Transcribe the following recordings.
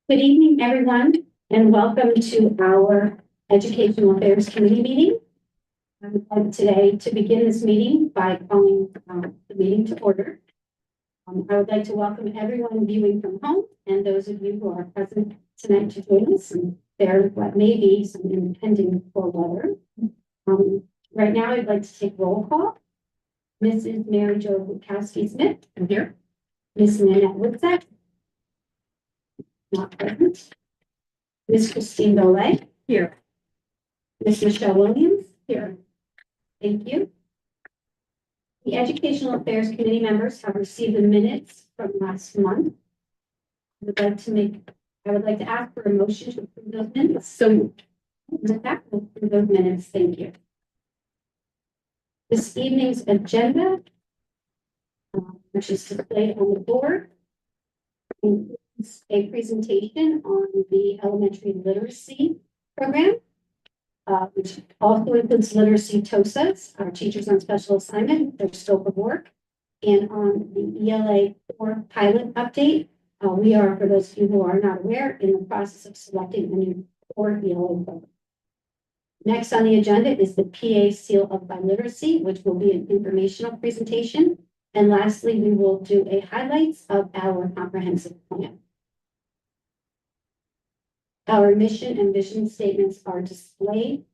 Good evening, everyone, and welcome to our Educational Affairs Committee meeting. I would like today to begin this meeting by calling the meeting to order. I would like to welcome everyone viewing from home and those of you who are present tonight to join us. And there what may be some impending poor weather. Right now, I'd like to take roll call. Mrs. Mary Jo Bukowski-Smith. I'm here. Ms. Nanette Woodsack. Not present. Ms. Christine Dole. Here. Ms. Michelle Williams. Here. Thank you. The Educational Affairs Committee members have received the minutes from last month. I would like to ask for a motion to approve those minutes. So with that, we'll approve those minutes. Thank you. This evening's agenda, which is displayed on the board, includes a presentation on the elementary literacy program, which also includes literacy TOSAs, our teachers on special assignment, their scope of work, and on the ELA 4 pilot update. We are, for those of you who are not aware, in the process of selecting a new core ELA program. Next on the agenda is the PA Seal of Biliteracy, which will be an informational presentation. And lastly, we will do a highlights of our comprehensive plan. Our mission and vision statements are displayed.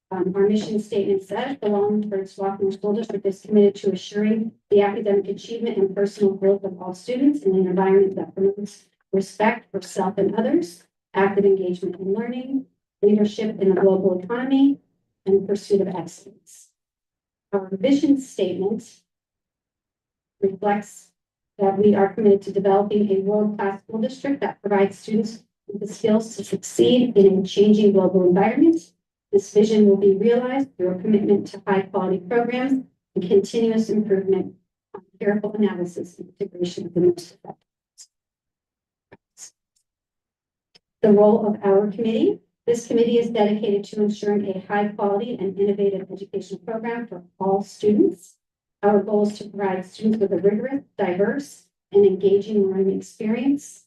Our mission statement says the Wallingford-Swarthmore School District is committed to assuring the academic achievement and personal growth of all students in an environment that promotes respect for self and others, active engagement in learning, leadership in the global economy, and pursuit of excellence. Our vision statement reflects that we are committed to developing a world-class school district that provides students with the skills to succeed in a changing global environment. This vision will be realized through a commitment to high-quality programs and continuous improvement on careful analysis and integration of the most effective. The role of our committee. This committee is dedicated to ensuring a high-quality and innovative educational program for all students. Our goal is to provide students with a rigorous, diverse, and engaging learning experience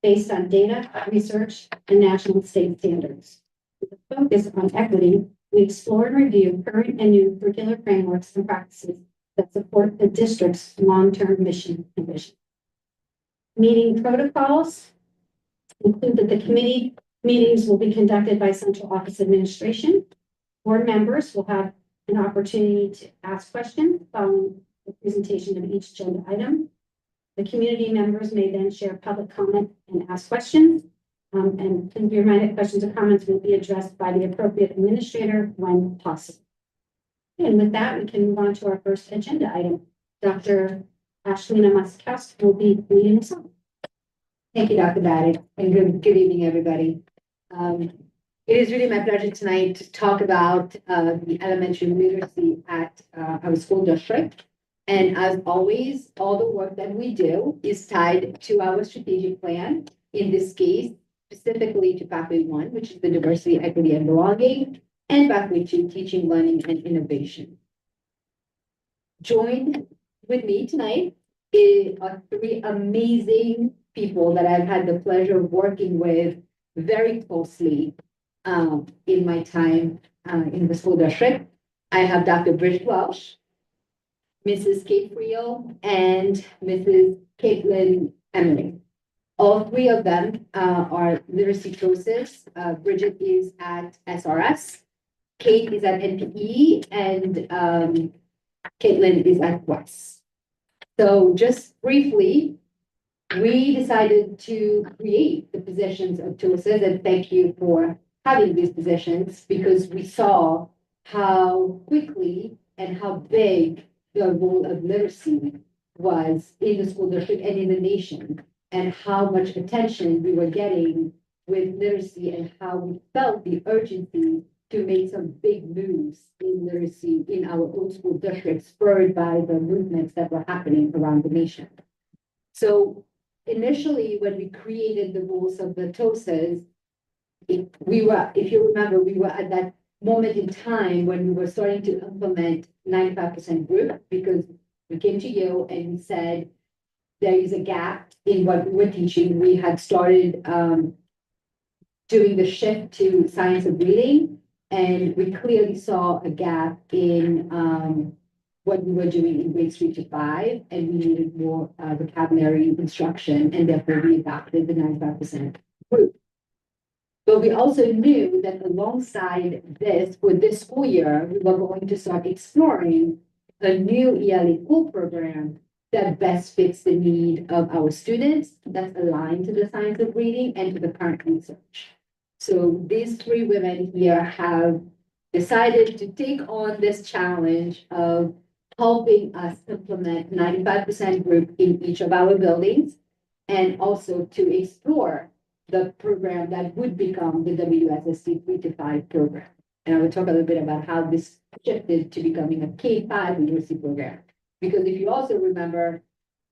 based on data, research, and national and state standards. With a focus on equity, we explore and review current and new curricular frameworks and practices that support the district's long-term mission and vision. Meeting protocols include that the committee meetings will be conducted by central office administration. Board members will have an opportunity to ask questions following the presentation of each agenda item. The community members may then share public comment and ask questions. And please be reminded, questions or comments will be addressed by the appropriate administrator when possible. And with that, we can move on to our first agenda item. Dr. Ashlina Maskowski will be leading us on. Thank you, Dr. Barrett, and good evening, everybody. It is really my pleasure tonight to talk about the elementary literacy at our school district. And as always, all the work that we do is tied to our strategic plan, in this case, specifically to Pathway 1, which is the diversity, equity, and belonging, and Pathway 2, teaching, learning, and innovation. Joined with me tonight are three amazing people that I've had the pleasure of working with very closely in my time in the school district. I have Dr. Bridget Welsh, Mrs. Kate Friel, and Mrs. Caitlin Emery. All three of them are literacy coaches. Bridget is at SRS, Kate is at NPE, and Caitlin is at WES. So just briefly, we decided to create the positions of TOSAs, and thank you for having these positions, because we saw how quickly and how big the role of literacy was in the school district and in the nation, and how much attention we were getting with literacy, and how we felt the urgency to make some big moves in literacy in our own school district, spurred by the movements that were happening around the nation. So initially, when we created the rules of the TOSAs, if you remember, we were at that moment in time when we were starting to implement 95% group, because we came to you and we said, there is a gap in what we were teaching. We had started doing the shift to science of reading, and we clearly saw a gap in what we were doing in grades 3 to 5, and we needed more vocabulary instruction, and therefore we adopted the 95% group. But we also knew that alongside this, for this school year, we were going to start exploring a new ELA core program that best fits the need of our students, that's aligned to the science of reading and to the current research. So these three women here have decided to take on this challenge of helping us implement 95% group in each of our buildings, and also to explore the program that would become the WSSD 3 to 5 program. And I will talk a little bit about how this shifted to becoming a K-5 literacy program. Because if you also remember,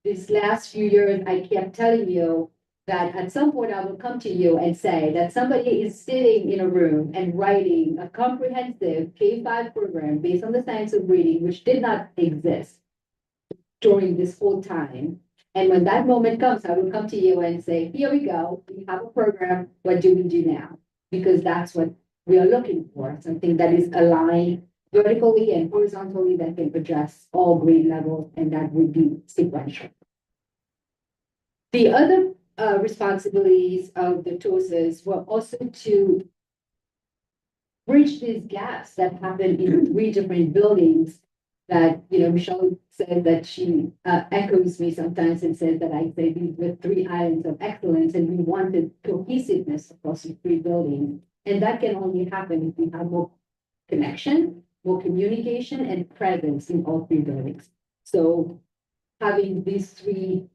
these last few years, I kept telling you that at some point I will come to you and say that somebody is sitting in a room and writing a comprehensive K-5 program based on the science of reading, which did not exist during this whole time. And when that moment comes, I will come to you and say, here we go, we have a program, what do we do now? Because that's what we are looking for, something that is aligned vertically and horizontally that can address all grade levels, and that would be sequential. The other responsibilities of the TOSAs were also to bridge these gaps that happen in 3 different buildings that, Michelle said that she echoes me sometimes and says that I say these were 3 islands of excellence, and we wanted cohesiveness across the 3 buildings. And that can only happen if we have more connection, more communication, and presence in all 3 buildings. So having these 3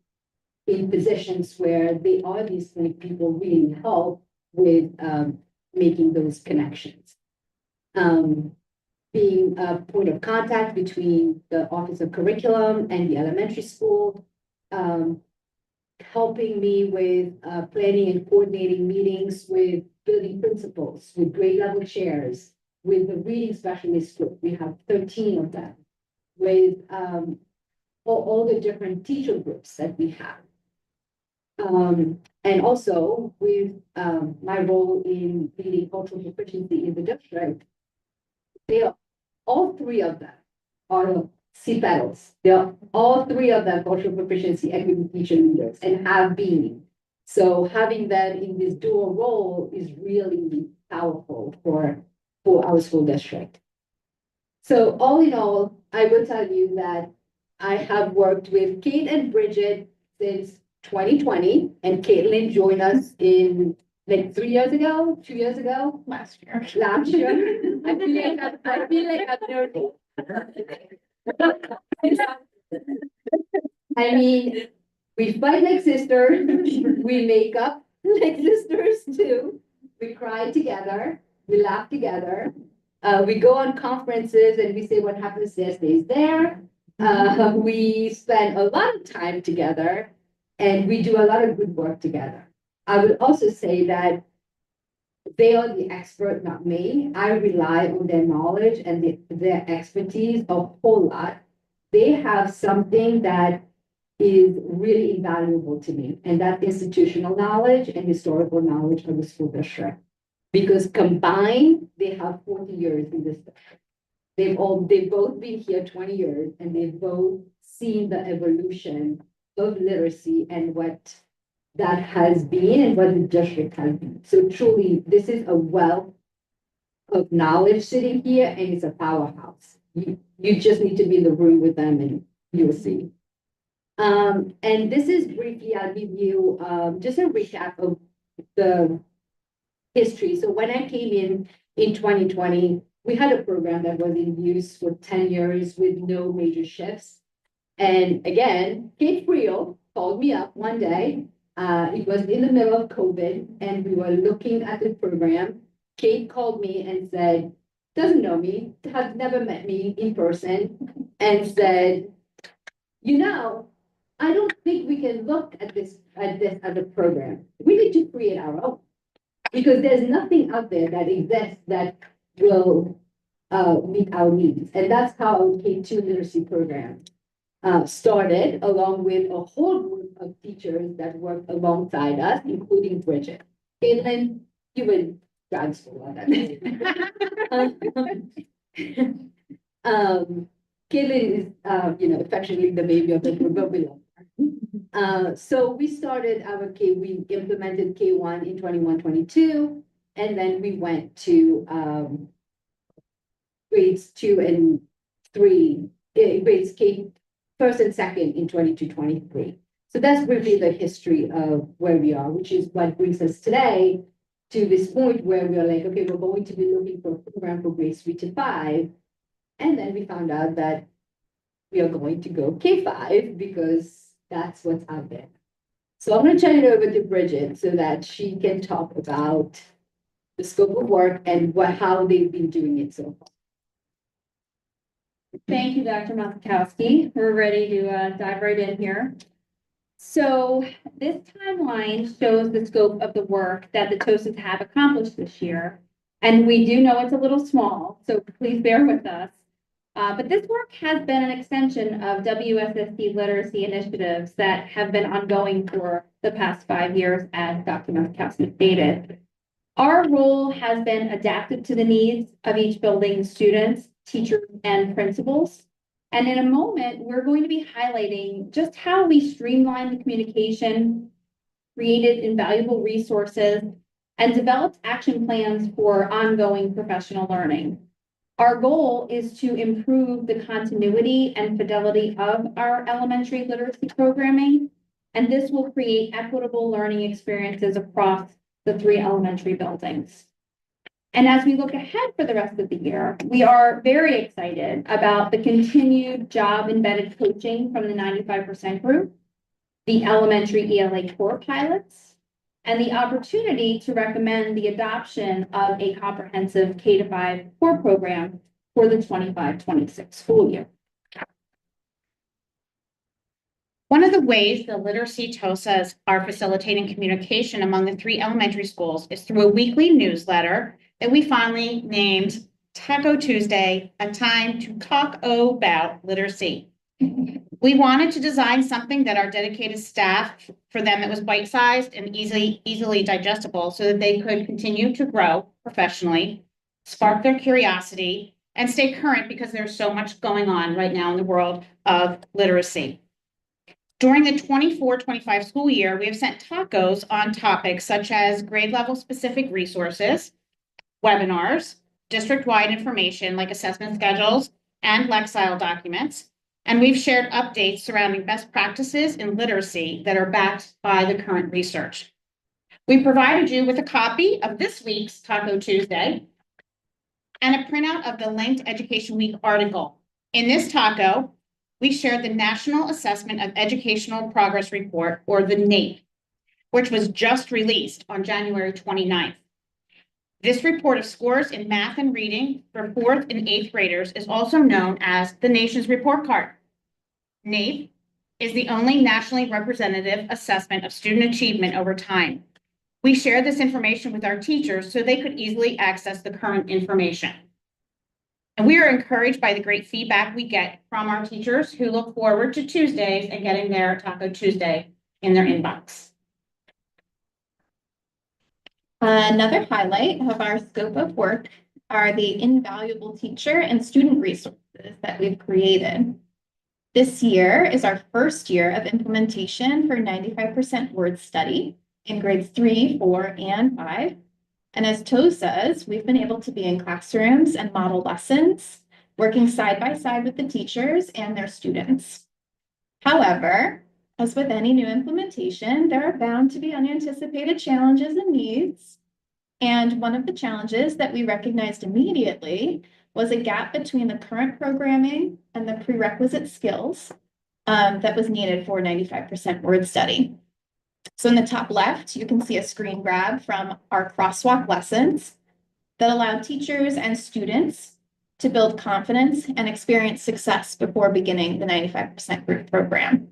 in positions where they are these 3 people really help with making those connections. Being a point of contact between the Office of Curriculum and the elementary school, helping me with planning and coordinating meetings with building principals, with grade level chairs, with the reading specialist group. We have 13 of them, with all the different teacher groups that we have. And also with my role in leading cultural proficiency in the district, all 3 of them are CPEDs. They're all 3 of them cultural proficiency equity teacher leaders and have been. So having them in this dual role is really powerful for our school district. So all in all, I will tell you that I have worked with Kate and Bridget since 2020, and Caitlin joined us in like 3 years ago, 2 years ago. Last year. I feel like I'm nerdy. I mean, we fight like sisters, we make up like sisters too. We cry together, we laugh together. We go on conferences and we say what happens there stays there. We spend a lot of time together, and we do a lot of good work together. I would also say that they are the expert, not me. I rely on their knowledge and their expertise a whole lot. They have something that is really invaluable to me, and that institutional knowledge and historical knowledge of the school district. Because combined, they have 40 years in this district. They've both been here 20 years, and they've both seen the evolution of literacy and what that has been and what the district has been. So truly, this is a wealth of knowledge sitting here, and it's a powerhouse. You just need to be in the room with them and you'll see. And this is briefly, I'll give you just a recap of the history. So when I came in 2020, we had a program that was in use for 10 years with no major shifts. And again, Kate Friel called me up one day. It was in the middle of COVID, and we were looking at the program. Kate called me and said, doesn't know me, has never met me in person, and said, I don't think we can look at this as a program. We need to create our own, because there's nothing out there that exists that will meet our needs. And that's how our K2 literacy program started along with a whole group of teachers that worked alongside us, including Bridget. Caitlin, you were in grad school on that. Caitlin is, affectionately the baby of the group, but we love her. So we started we implemented K1 in 21-22, and then we went to grades 2 and 3, grades K first and second in 22-23. So that's really the history of where we are, which is what brings us today to this point where we are like, okay, we're going to be looking for a program for grades 3 to 5. And then we found out that we are going to go K5 because that's what's out there. So I'm going to turn it over to Bridget so that she can talk about the scope of work and how they've been doing it so far. Thank you, Dr. Mazakowski. We're ready to dive right in here. So this timeline shows the scope of the work that the TOSAs have accomplished this year. And we do know it's a little small, so please bear with us. But this work has been an extension of WSSD literacy initiatives that have been ongoing for the past 5 years, as Dr. Mazakowski stated. Our role has been adapted to the needs of each building's students, teachers, and principals. And in a moment, we're going to be highlighting just how we streamlined the communication, created invaluable resources, and developed action plans for ongoing professional learning. Our goal is to improve the continuity and fidelity of our elementary literacy programming, and this will create equitable learning experiences across the 3 elementary buildings. And as we look ahead for the rest of the year, we are very excited about the continued job-embedded coaching from the 95% group, the elementary ELA core pilots, and the opportunity to recommend the adoption of a comprehensive K-5 core program for the 25-26 school year. One of the ways the literacy TOSAs are facilitating communication among the 3 elementary schools is through a weekly newsletter that we fondly named Taco Tuesday, a time to talk about literacy. We wanted to design something that our dedicated staff, for them it was bite-sized and easily digestible so that they could continue to grow professionally, spark their curiosity, and stay current because there's so much going on right now in the world of literacy. During the 24-25 school year, we have sent tacos on topics such as grade level specific resources, webinars, district-wide information like assessment schedules and Lexile documents, and we've shared updates surrounding best practices in literacy that are backed by the current research. We provided you with a copy of this week's Taco Tuesday and a printout of the linked Education Week article. In this taco, we shared the National Assessment of Educational Progress Report, or the NAEP, which was just released on January 29th. This report of scores in math and reading for 4th and 8th graders is also known as the nation's report card. NAEP is the only nationally representative assessment of student achievement over time. We shared this information with our teachers so they could easily access the current information. And we are encouraged by the great feedback we get from our teachers who look forward to Tuesdays and getting their Taco Tuesday in their inbox. Another highlight of our scope of work are the invaluable teacher and student resources that we've created. This year is our first year of implementation for 95% word study in grades 3, 4, and 5. And as TOSAs, we've been able to be in classrooms and model lessons, working side by side with the teachers and their students. However, as with any new implementation, there are bound to be unanticipated challenges and needs. And one of the challenges that we recognized immediately was a gap between the current programming and the prerequisite skills that was needed for 95% word study. So in the top left, you can see a screen grab from our crosswalk lessons that allow teachers and students to build confidence and experience success before beginning the 95% group program.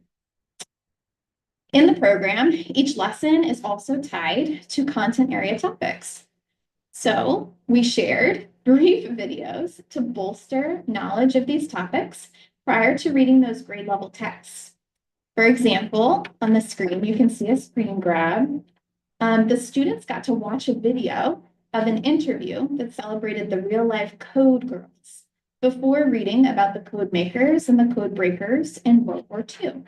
In the program, each lesson is also tied to content area topics. So we shared brief videos to bolster knowledge of these topics prior to reading those grade level texts. For example, on the screen, you can see a screen grab. The students got to watch a video of an interview that celebrated the real life code girls before reading about the code makers and the code breakers in World War II.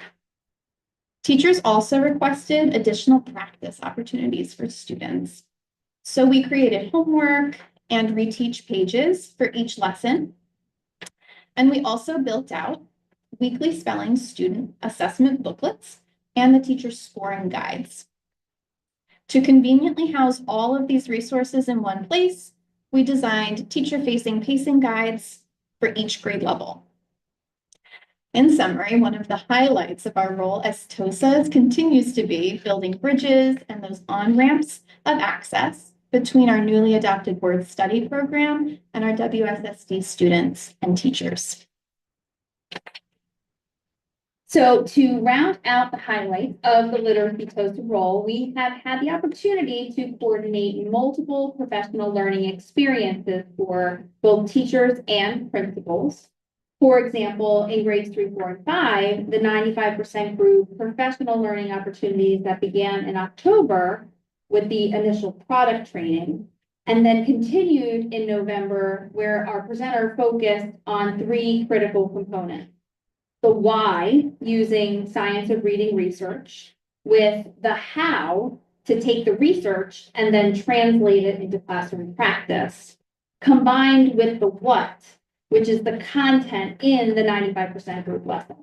Teachers also requested additional practice opportunities for students. So we created homework and reteach pages for each lesson. And we also built out weekly spelling student assessment booklets and the teacher scoring guides. To conveniently house all of these resources in one place, we designed teacher-facing pacing guides for each grade level. In summary, one of the highlights of our role as TOSAs continues to be building bridges and those on-ramps of access between our newly adopted word study program and our WSSD students and teachers. So to round out the highlights of the Literacy TOSA role, we have had the opportunity to coordinate multiple professional learning experiences for both teachers and principals. For example, in grades 3, 4, and 5, the 95% group professional learning opportunities that began in October with the initial product training, and then continued in November, where our presenter focused on 3 critical components. The why, using science of reading research, with the how, to take the research and then translate it into classroom practice, combined with the what, which is the content in the 95% group lesson.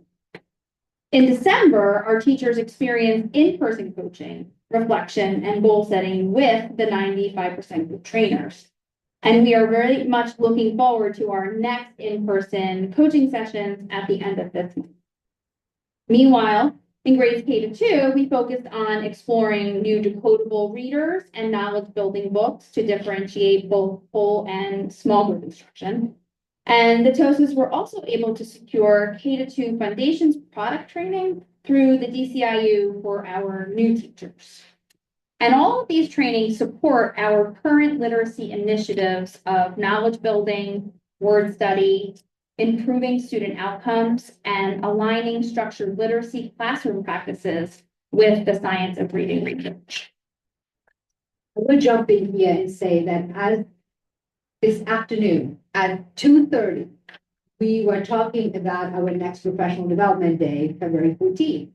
In December, our teachers experienced in-person coaching, reflection, and goal setting with the 95% group trainers. And we are very much looking forward to our next in-person coaching sessions at the end of this month. Meanwhile, in grades K to 2, we focused on exploring new decodable readers and knowledge building books to differentiate both whole and small group instruction. And the TOSAs were also able to secure K to 2 foundations product training through the DCIU for our new teachers. And all of these trainings support our current literacy initiatives of knowledge building, word study, improving student outcomes, and aligning structured literacy classroom practices with the science of reading research. I will jump in here and say that as this afternoon at 2:30, we were talking about our next professional development day, February 14th.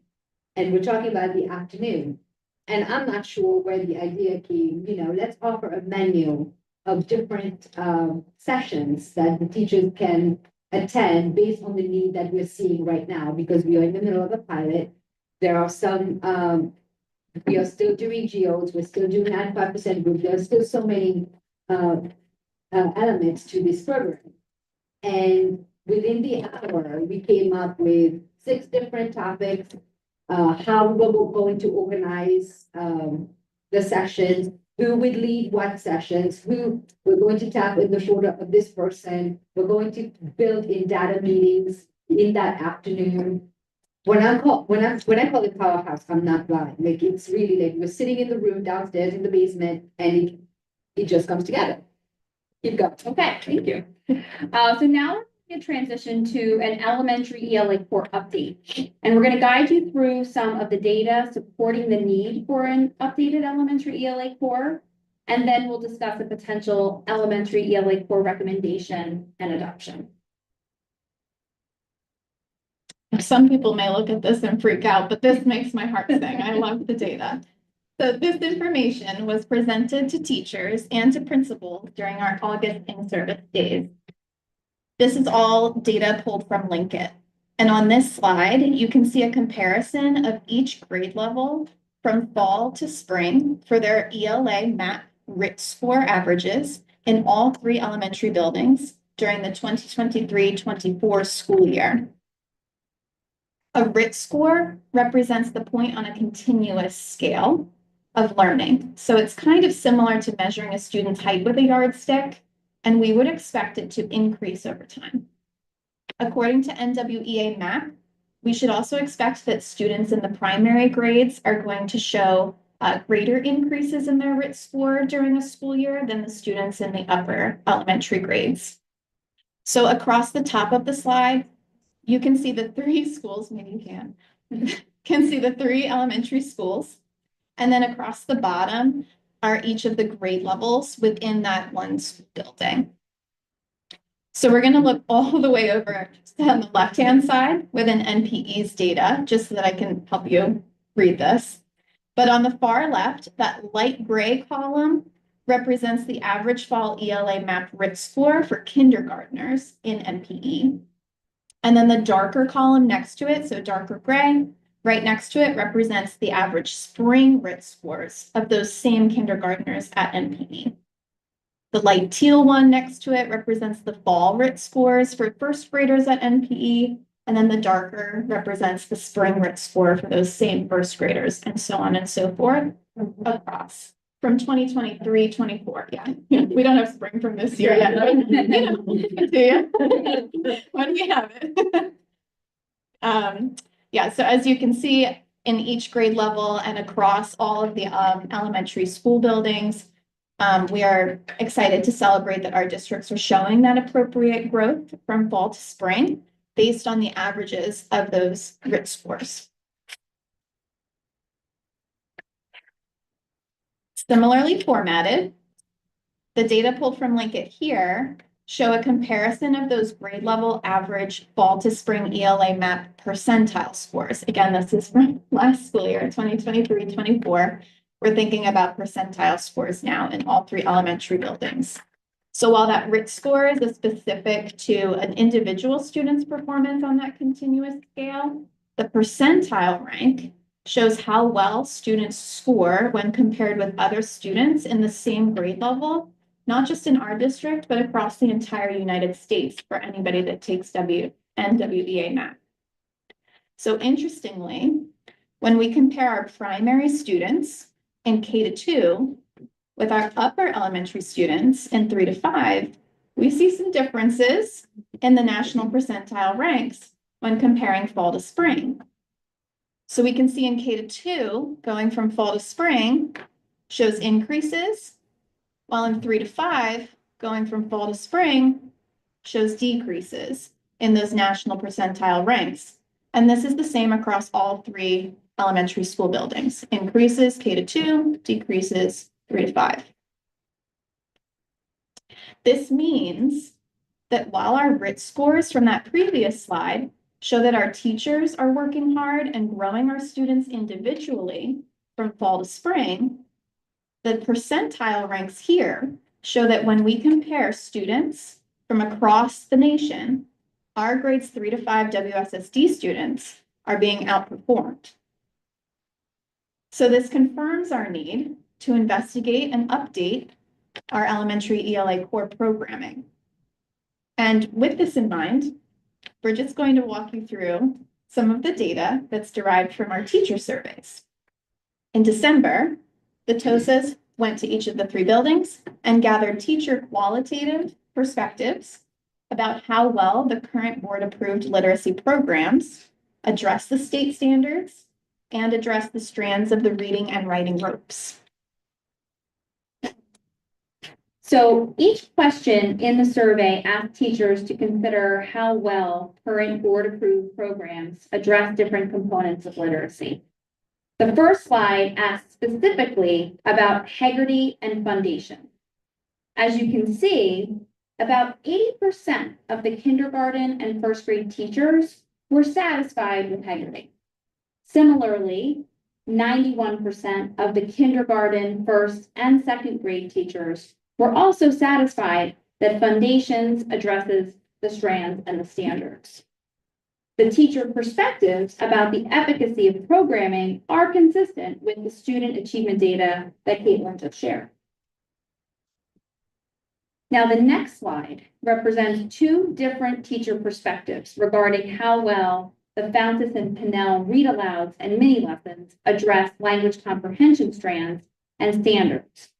And we're talking about the afternoon. And I'm not sure where the idea came, let's offer a menu of different sessions that the teachers can attend based on the need that we're seeing right now, because we are in the middle of a pilot. There are some, we are still doing geos, we're still doing 95% group. There are still so many elements to this program. And within the hour, we came up with 6 different topics. How we're going to organize the sessions, who would lead what sessions, who we're going to tap in the shoulder of this person. We're going to build in data meetings in that afternoon. When I call it powerhouse, I'm not lying. Like, it's really like we're sitting in the room downstairs in the basement, and it just comes together. Keep going. Okay, thank you. So now a transition to an elementary ELA core update. And we're going to guide you through some of the data supporting the need for an updated elementary ELA core. And then we'll discuss a potential elementary ELA core recommendation and adoption. Some people may look at this and freak out, but this makes my heart sing. I love the data. So this information was presented to teachers and to principals during our August in-service days. This is all data pulled from Linkit. And on this slide, you can see a comparison of each grade level from fall to spring for their ELA MAP RIT score averages in all 3 elementary buildings during the 2023-24 school year. A RIT score represents the point on a continuous scale of learning. So it's kind of similar to measuring a student's height with a yardstick, and we would expect it to increase over time. According to NWEA MAP, we should also expect that students in the primary grades are going to show greater increases in their RIT score during a school year than the students in the upper elementary grades. So across the top of the slide, you can see the three schools, maybe you can see the three elementary schools. And then across the bottom are each of the grade levels within that one school building. So we're going to look all the way over on the left-hand side within NPE's data, just so that I can help you read this. But on the far left, that light gray column represents the average fall ELA mapped RIT score for kindergartners in NPE. And then the darker column next to it, so darker gray, right next to it represents the average spring RIT scores of those same kindergartners at NPE. The light teal one next to it represents the fall RIT scores for first graders at NPE, and then the darker represents the spring RIT score for those same first graders, and so on and so forth across from 2023-24. Yeah, we don't have spring from this year yet. Do you? When we have it. Yeah, so as you can see in each grade level and across all of the elementary school buildings, we are excited to celebrate that our districts are showing that appropriate growth from fall to spring based on the averages of those RIT scores. Similarly formatted, the data pulled from Linkit here show a comparison of those grade level average fall to spring ELA map percentile scores. Again, this is from last school year, 2023-24. We're thinking about percentile scores now in all three elementary buildings. So while that RIT score is specific to an individual student's performance on that continuous scale, the percentile rank shows how well students score when compared with other students in the same grade level, not just in our district, but across the entire United States for anybody that takes NWEA math. So interestingly, when we compare our primary students in K-2 with our upper elementary students in 3 to 5, we see some differences in the national percentile ranks when comparing fall to spring. So we can see in K-2, going from fall to spring shows increases, while in 3 to 5, going from fall to spring shows decreases in those national percentile ranks. And this is the same across all three elementary school buildings. Increases K-2, decreases 3 to 5. This means that while our RIT scores from that previous slide show that our teachers are working hard and growing our students individually from fall to spring, the percentile ranks here show that when we compare students from across the nation, our grades 3 to 5 WSSD students are being outperformed. So this confirms our need to investigate and update our elementary ELA core programming. And with this in mind, Bridget's going to walk you through some of the data that's derived from our teacher surveys. In December, the TOSAs went to each of the three buildings and gathered teacher qualitative perspectives about how well the current board-approved literacy programs address the state standards and address the strands of the reading and writing ropes. So each question in the survey asked teachers to consider how well current board-approved programs address different components of literacy. The first slide asks specifically about Heggerty and Foundation. As you can see, about 80% of the kindergarten and first grade teachers were satisfied with Heggerty. Similarly, 91% of the kindergarten, first, and second grade teachers were also satisfied that Foundations addresses the strands and the standards. The teacher perspectives about the efficacy of programming are consistent with the student achievement data that Caitlin just shared. Now, the next slide represents two different teacher perspectives regarding how well the Fountas and Pinnell read-alouds and mini-lessons address language comprehension strands and standards,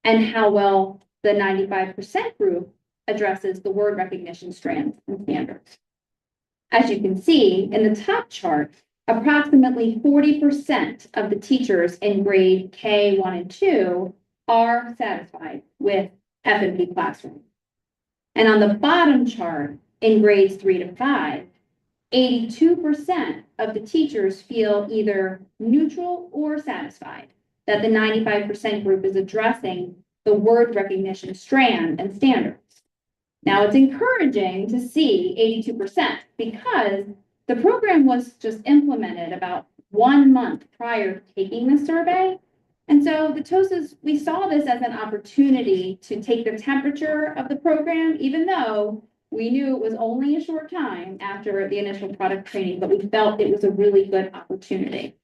and how well the 95% group addresses the word recognition strands and standards. As you can see in the top chart, approximately 40% of the teachers in grade K1 and 2 are satisfied with F&P Classroom. And on the bottom chart, in grades 3 to 5, 82% of the teachers feel either neutral or satisfied that the 95% group is addressing the word recognition strand and standards. Now, it's encouraging to see 82% because the program was just implemented about 1 month prior to taking the survey. And so the TOSAs, we saw this as an opportunity to take the temperature of the program, even though we knew it was only a short time after the initial product training, but we felt it was a really good opportunity.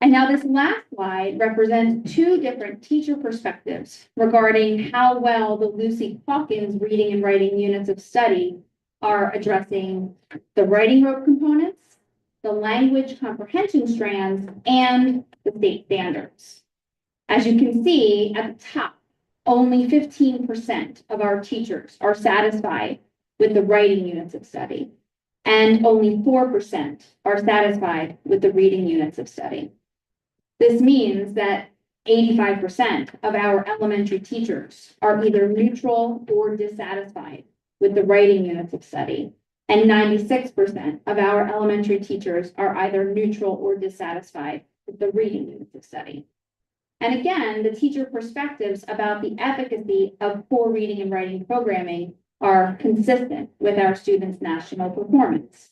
And now this last slide represents 2 different teacher perspectives regarding how well the Lucy Hawkins reading and writing units of study are addressing the writing rote components, the language comprehension strands, and the state standards. As you can see at the top, only 15% of our teachers are satisfied with the writing units of study, and only 4% are satisfied with the reading units of study. This means that 85% of our elementary teachers are either neutral or dissatisfied with the writing units of study, and 96% of our elementary teachers are either neutral or dissatisfied with the reading units of study. And again, the teacher perspectives about the efficacy of core reading and writing programming are consistent with our students' national performance.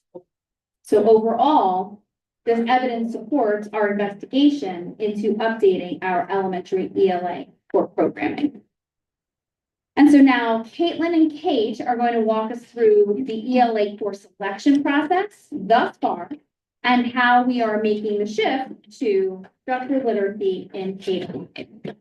So overall, this evidence supports our investigation into updating our elementary ELA core programming. And so now Caitlin and Kate are going to walk us through the ELA core selection process thus far and how we are making the shift to structured literacy in K-8.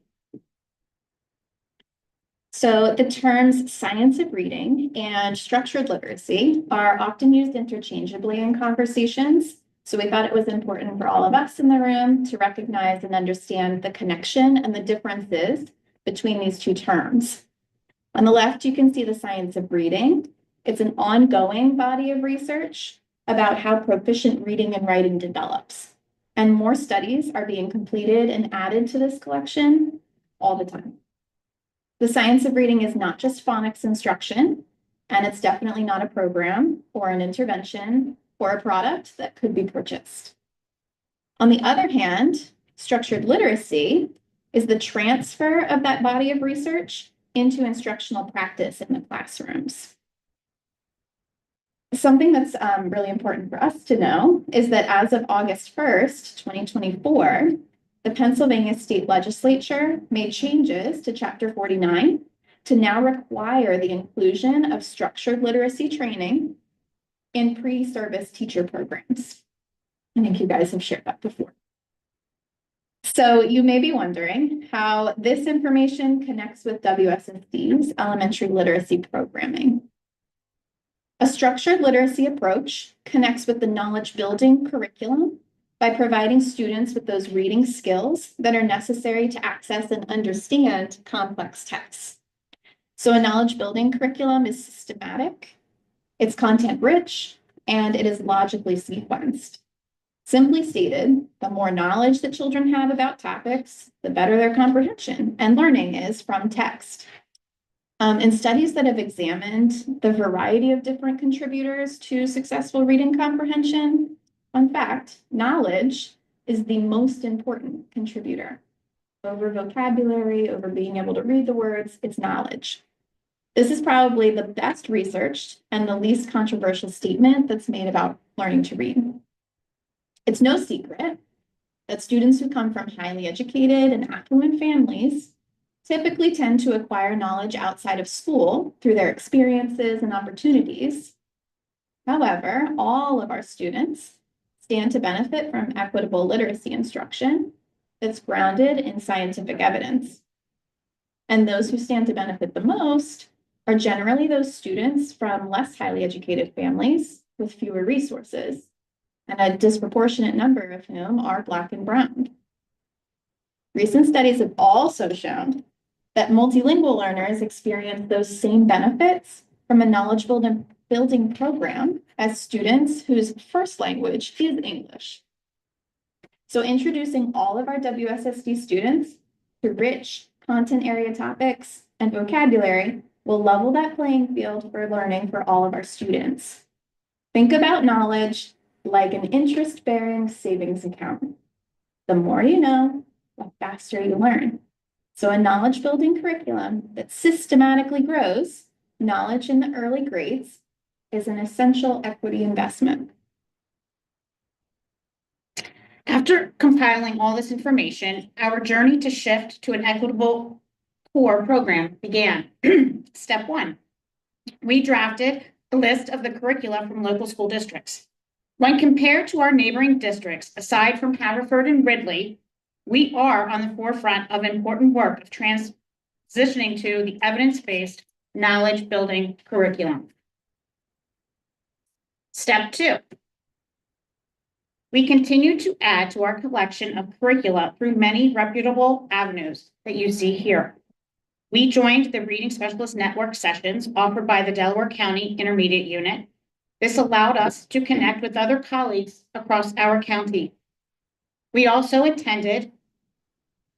So the terms science of reading and structured literacy are often used interchangeably in conversations. So we thought it was important for all of us in the room to recognize and understand the connection and the differences between these 2 terms. On the left, you can see the science of reading. It's an ongoing body of research about how proficient reading and writing develops. And more studies are being completed and added to this collection all the time. The science of reading is not just phonics instruction, and it's definitely not a program or an intervention or a product that could be purchased. On the other hand, structured literacy is the transfer of that body of research into instructional practice in the classrooms. Something that's really important for us to know is that as of August 1st, 2024, the Pennsylvania State Legislature made changes to Chapter 49 to now require the inclusion of structured literacy training in pre-service teacher programs. I think you guys have shared that before. So you may be wondering how this information connects with WSSD's elementary literacy programming. A structured literacy approach connects with the knowledge building curriculum by providing students with those reading skills that are necessary to access and understand complex texts. So a knowledge building curriculum is systematic, it's content rich, and it is logically sequenced. Simply stated, the more knowledge that children have about topics, the better their comprehension and learning is from text. In studies that have examined the variety of different contributors to successful reading comprehension, fun fact, knowledge is the most important contributor. Over vocabulary, over being able to read the words, it's knowledge. This is probably the best researched and the least controversial statement that's made about learning to read. It's no secret that students who come from highly educated and affluent families typically tend to acquire knowledge outside of school through their experiences and opportunities. However, all of our students stand to benefit from equitable literacy instruction that's grounded in scientific evidence. And those who stand to benefit the most are generally those students from less highly educated families with fewer resources, and a disproportionate number of whom are Black and Brown. Recent studies have also shown that multilingual learners experience those same benefits from a knowledge building program as students whose first language is English. So introducing all of our WSSD students to rich content area topics and vocabulary will level that playing field for learning for all of our students. Think about knowledge like an interest-bearing savings account. The more you know, the faster you learn. So a knowledge-building curriculum that systematically grows knowledge in the early grades is an essential equity investment. After compiling all this information, our journey to shift to an equitable core program began. Step 1, we drafted a list of the curricula from local school districts. When compared to our neighboring districts, aside from Haverford and Ridley, we are on the forefront of important work of transitioning to the evidence-based knowledge-building curriculum. Step 2, we continue to add to our collection of curricula through many reputable avenues that you see here. We joined the Reading Specialist Network sessions offered by the Delaware County Intermediate Unit. This allowed us to connect with other colleagues across our county. We also attended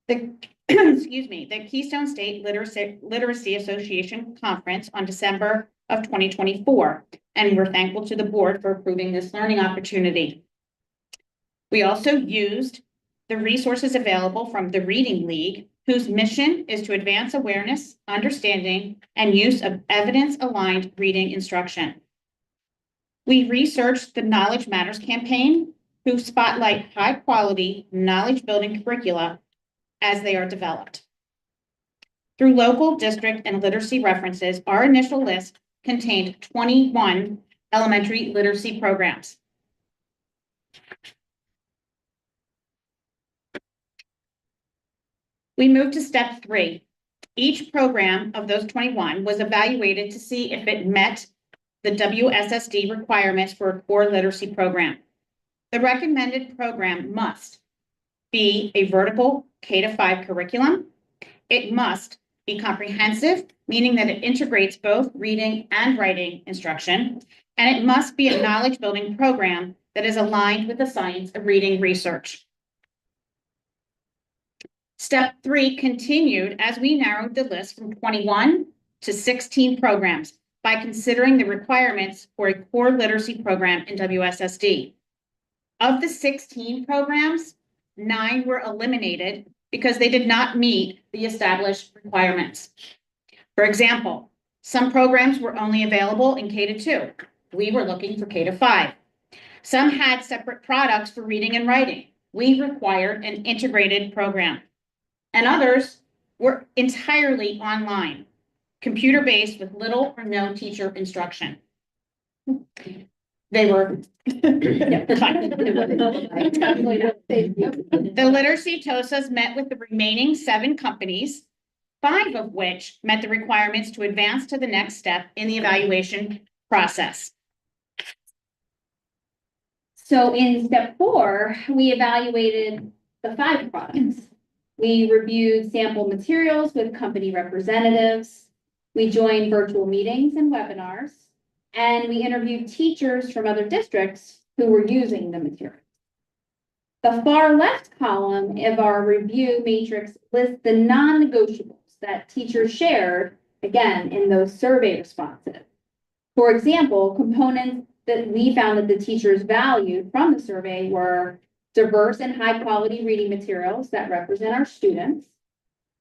the, the Keystone State Literacy Association Conference on December of 2024, and we're thankful to the board for approving this learning opportunity. We also used the resources available from the Reading League, whose mission is to advance awareness, understanding, and use of evidence-aligned reading instruction. We researched the Knowledge Matters campaign, who spotlight high-quality knowledge-building curricula as they are developed. Through local, district, and literacy references, our initial list contained 21 elementary literacy programs. We moved to step 3. Each program of those 21 was evaluated to see if it met the WSSD requirements for a core literacy program. The recommended program must be a vertical K-5 curriculum. It must be comprehensive, meaning that it integrates both reading and writing instruction, and it must be a knowledge-building program that is aligned with the science of reading research. Step 3 continued as we narrowed the list from 21 to 16 programs by considering the requirements for a core literacy program in WSSD. Of the 16 programs, 9 were eliminated because they did not meet the established requirements. For example, some programs were only available in K-2. We were looking for K-5. Some had separate products for reading and writing. We required an integrated program. And others were entirely online, computer-based with little or no teacher instruction. They were The literacy TOSAs met with the remaining 7 companies, 5 of which met the requirements to advance to the next step in the evaluation process. So in step 4, we evaluated the 5 products. We reviewed sample materials with company representatives. We joined virtual meetings and webinars, and we interviewed teachers from other districts who were using the materials. The far left column of our review matrix lists the non-negotiables that teachers shared, again, in those survey responses. For example, components that we found that the teachers valued from the survey were diverse and high-quality reading materials that represent our students,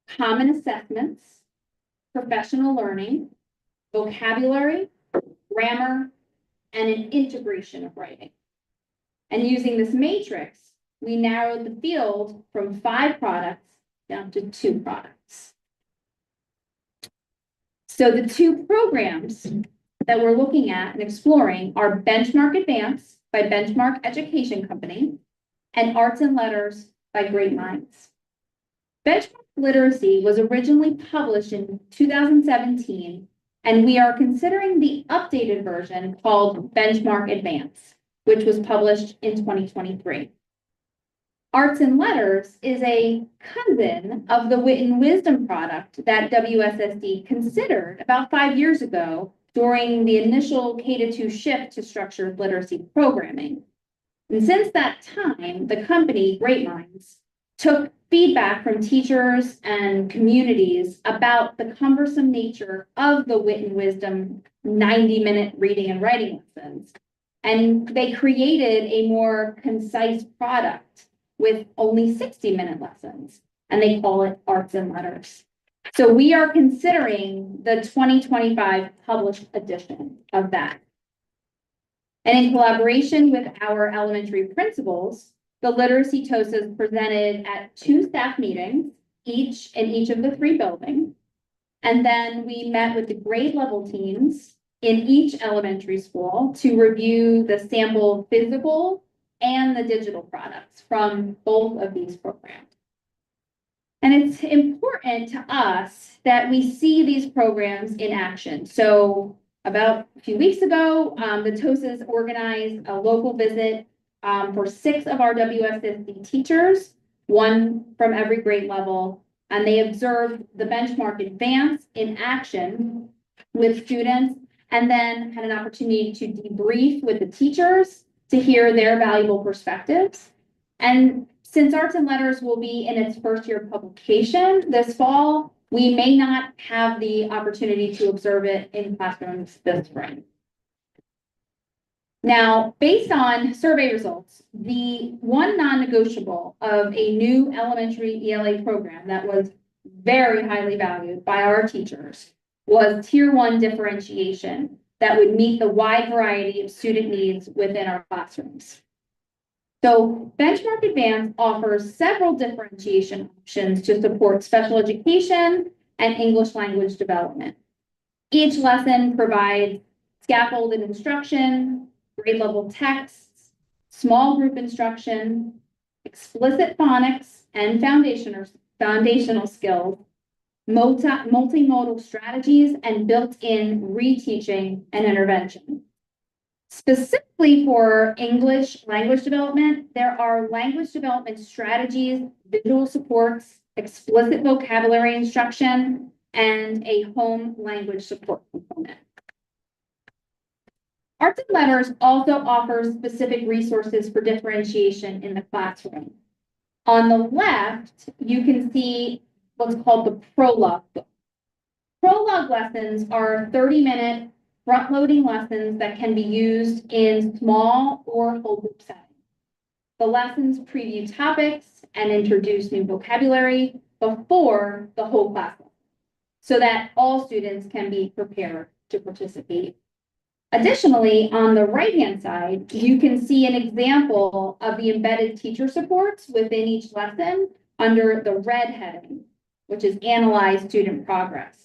common assessments, professional learning, vocabulary, grammar, and an integration of writing. And using this matrix, we narrowed the field from 5 products down to 2 products. So the 2 programs that we're looking at and exploring are Benchmark Advance by Benchmark Education Company and Arts and Letters by Great Minds. Benchmark Literacy was originally published in 2017, and we are considering the updated version called Benchmark Advance, which was published in 2023. Arts and Letters is a cousin of the Wit and Wisdom product that WSSD considered about 5 years ago during the initial K-2 shift to structured literacy programming. And since that time, the company, Great Minds, took feedback from teachers and communities about the cumbersome nature of the Wit and Wisdom 90-minute reading and writing lessons. And they created a more concise product with only 60-minute lessons, and they call it Arts and Letters. So we are considering the 2025 published edition of that. And in collaboration with our elementary principals, the literacy TOSAs presented at 2 staff meetings, each in each of the 3 buildings. And then we met with the grade level teams in each elementary school to review the sample physical and the digital products from both of these programs. And it's important to us that we see these programs in action. So about a few weeks ago, the TOSAs organized a local visit for 6 of our WSSD teachers, 1 from every grade level, and they observed the benchmark advance in action with students, and then had an opportunity to debrief with the teachers to hear their valuable perspectives. And since Arts and Letters will be in its first year of publication this fall, we may not have the opportunity to observe it in classrooms this spring. Now, based on survey results, the one non-negotiable of a new elementary ELA program that was very highly valued by our teachers was Tier 1 differentiation that would meet the wide variety of student needs within our classrooms. So Benchmark Advance offers several differentiation options to support special education and English language development. Each lesson provides scaffolded instruction, grade level texts, small group instruction, explicit phonics and foundational skills, multimodal strategies, and built-in reteaching and intervention. Specifically for English language development, there are language development strategies, visual supports, explicit vocabulary instruction, and a home language support component. Arts and Letters also offers specific resources for differentiation in the classroom. On the left, you can see what's called the prologue book. Prologue lessons are 30-minute front-loading lessons that can be used in small or whole group settings. The lessons preview topics and introduce new vocabulary before the whole class, so that all students can be prepared to participate. Additionally, on the right-hand side, you can see an example of the embedded teacher supports within each lesson under the red heading, which is Analyze Student Progress.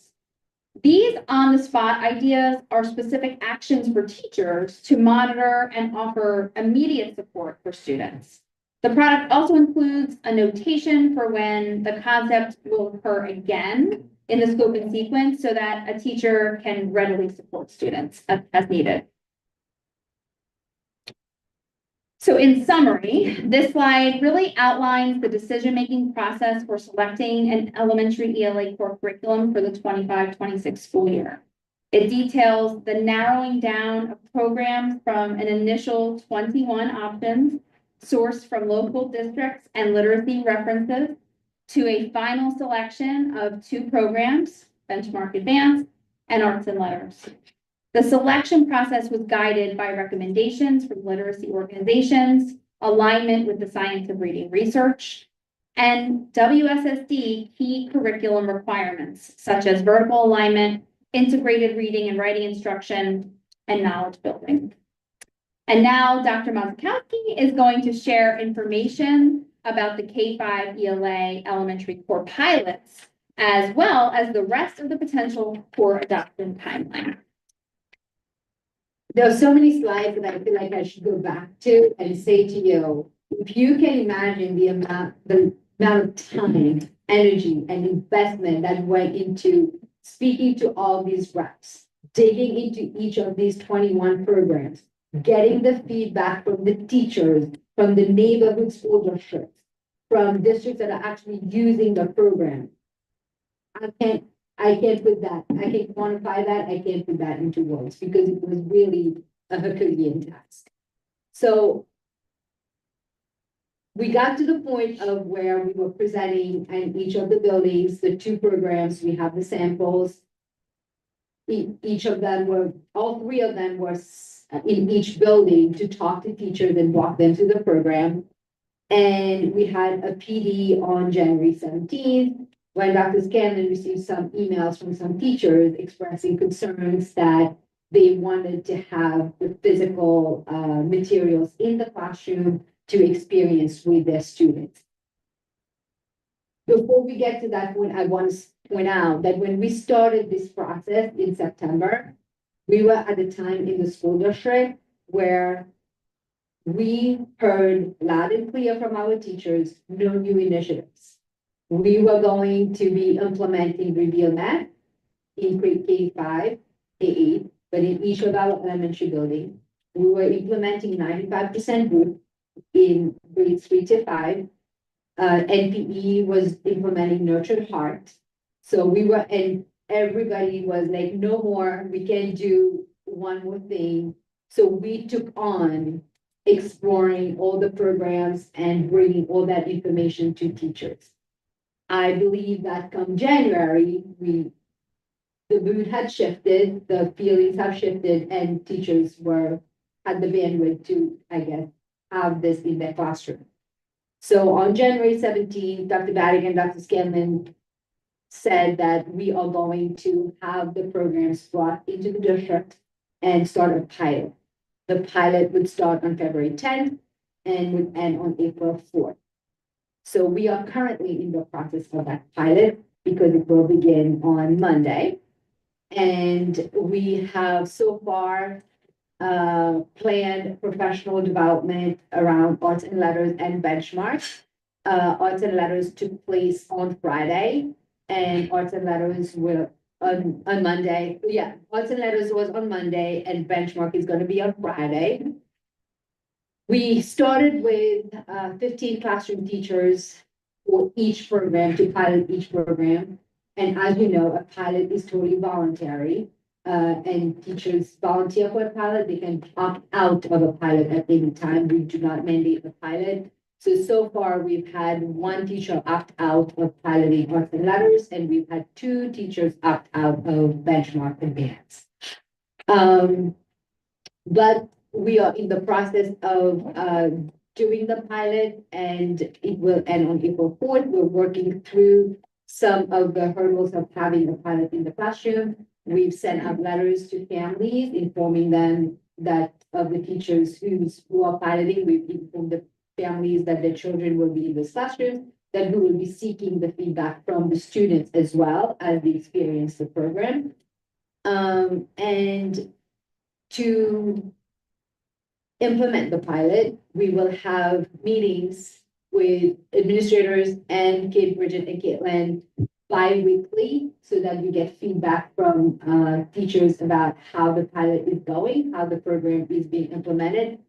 These on-the-spot ideas are specific actions for teachers to monitor and offer immediate support for students. The product also includes a notation for when the concept will occur again in the scope and sequence so that a teacher can readily support students as needed. So in summary, this slide really outlines the decision-making process for selecting an elementary ELA core curriculum for the 25-26 school year. It details the narrowing down of programs from an initial 21 options sourced from local districts and literacy references to a final selection of 2 programs, Benchmark Advance and Arts and Letters. The selection process was guided by recommendations from literacy organizations, alignment with the science of reading research, and WSSD key curriculum requirements, such as vertical alignment, integrated reading and writing instruction, and knowledge building. And now Dr. Mazikowski is going to share information about the K-5 ELA elementary core pilots, as well as the rest of the potential core adoption timeline. There are so many slides that I feel like I should go back to and say to you, if you can imagine the amount of time, energy, and investment that went into speaking to all these reps, digging into each of these 21 programs, getting the feedback from the teachers, from the neighborhood school districts, from districts that are actually using the program. I can't put that. I can't quantify that. I can't put that into words because it was really a Herculean task. So we got to the point of where we were presenting in each of the buildings, the two programs, we have the samples. Each of them were, all three of them were in each building to talk to teachers and walk them through the program. And we had a PD on January 17th, when Dr. Scanlon received some emails from some teachers expressing concerns that they wanted to have the physical materials in the classroom to experience with their students. Before we get to that point, I want to point out that when we started this process in September, we were at the time in the school district where we heard loud and clear from our teachers, no new initiatives. We were going to be implementing Reveal Math in K-5, K-8, but in each of our elementary buildings. We were implementing 95% group in grades 3 to 5. NPE was implementing Nurtured Heart. So we were, and everybody was like, no more, we can do one more thing. So we took on exploring all the programs and bringing all that information to teachers. I believe that come January, the mood had shifted, the feelings have shifted, and teachers had the bandwidth to, I guess, have this in their classroom. So on January 17th, Dr. Baddick and Dr. Scanlon said that we are going to have the programs brought into the district and start a pilot. The pilot would start on February 10th and would end on April 4th. So we are currently in the process of that pilot because it will begin on Monday. And we have so far planned professional development around arts and letters and benchmarks. Arts and letters took place on Friday, and arts and letters will on Monday. Yeah, arts and letters was on Monday, and benchmark is going to be on Friday. We started with 15 classroom teachers for each program to pilot each program. And as you know, a pilot is totally voluntary. And teachers volunteer for a pilot, they can opt out of a pilot at any time. We do not mandate a pilot. So far we've had one teacher opt out of piloting arts and letters, and we've had 2 teachers opt out of benchmark advance. But we are in the process of doing the pilot, and it will end on April 4th. We're working through some of the hurdles of having a pilot in the classroom. We've sent out letters to families informing them that of the teachers who are piloting. We've informed the families that their children will be in this classroom, that we will be seeking the feedback from the students as well as they experience the program. And to implement the pilot, we will have meetings with administrators and Kate, Bridget, and Caitlin bi-weekly so that we get feedback from teachers about how the pilot is going, how the program is being implemented.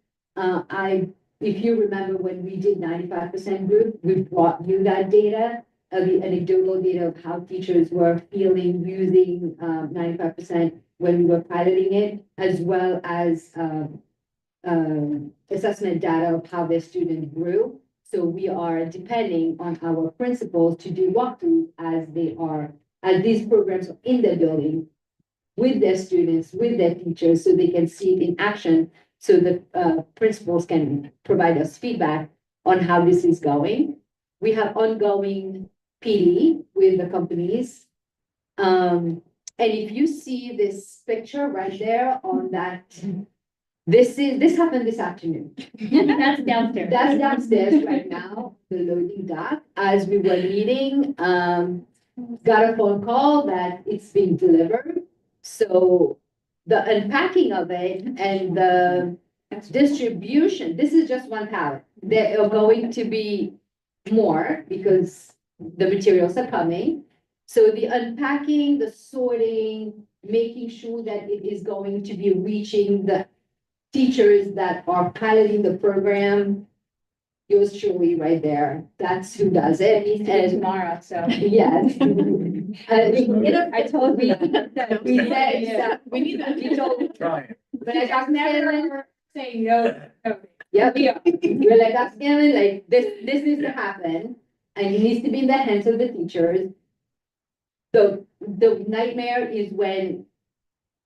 If you remember when we did 95% group, we brought you that data, the anecdotal data of how teachers were feeling using 95% when we were piloting it, as well as assessment data of how their students grew. So we are depending on our principals to do walkthroughs as these programs are in their building with their students, with their teachers, so they can see it in action. So the principals can provide us feedback on how this is going. We have ongoing PD with the companies. And if you see this picture right there on that, this happened this afternoon. That's downstairs. That's downstairs right now, the loading dock. As we were meeting, got a phone call that it's being delivered. So the unpacking of it and the distribution, this is just one pallet. There are going to be more because the materials are coming. So the unpacking, the sorting, making sure that it is going to be reaching the teachers that are piloting the program, yours truly right there. That's who does it. It needs to be tomorrow, so. Yes. I told you. We said, We need that. we told, Trying. but I got never Saying no. Yep. We're like, upscaling, like, this needs to happen, and it needs to be in the hands of the teachers. The nightmare is when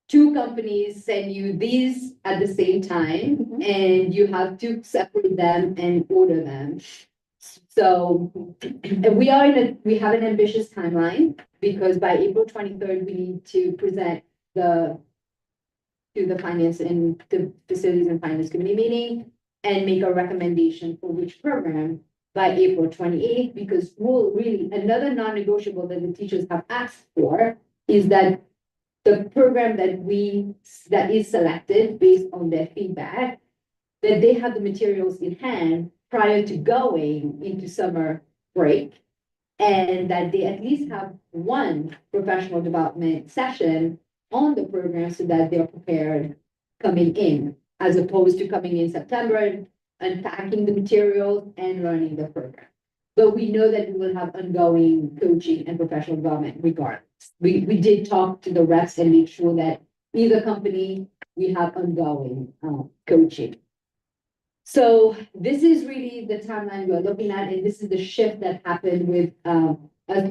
two companies send you these at the same time, and you have to separate them and order them. So, and we have an ambitious timeline, because by April 23rd, we need to present to the finance and the facilities and finance committee meeting and make a recommendation for which program by April 28th, because another non-negotiable that the teachers have asked for is that the program that is selected based on their feedback, that they have the materials in hand prior to going into summer break, and that they at least have one professional development session on the program so that they're prepared coming in, as opposed to coming in September and unpacking the materials and learning the program. But we know that we will have ongoing coaching and professional development regardless. We did talk to the reps and make sure that either company, we have ongoing coaching. So this is really the timeline we're looking at, and this is the shift that happened with us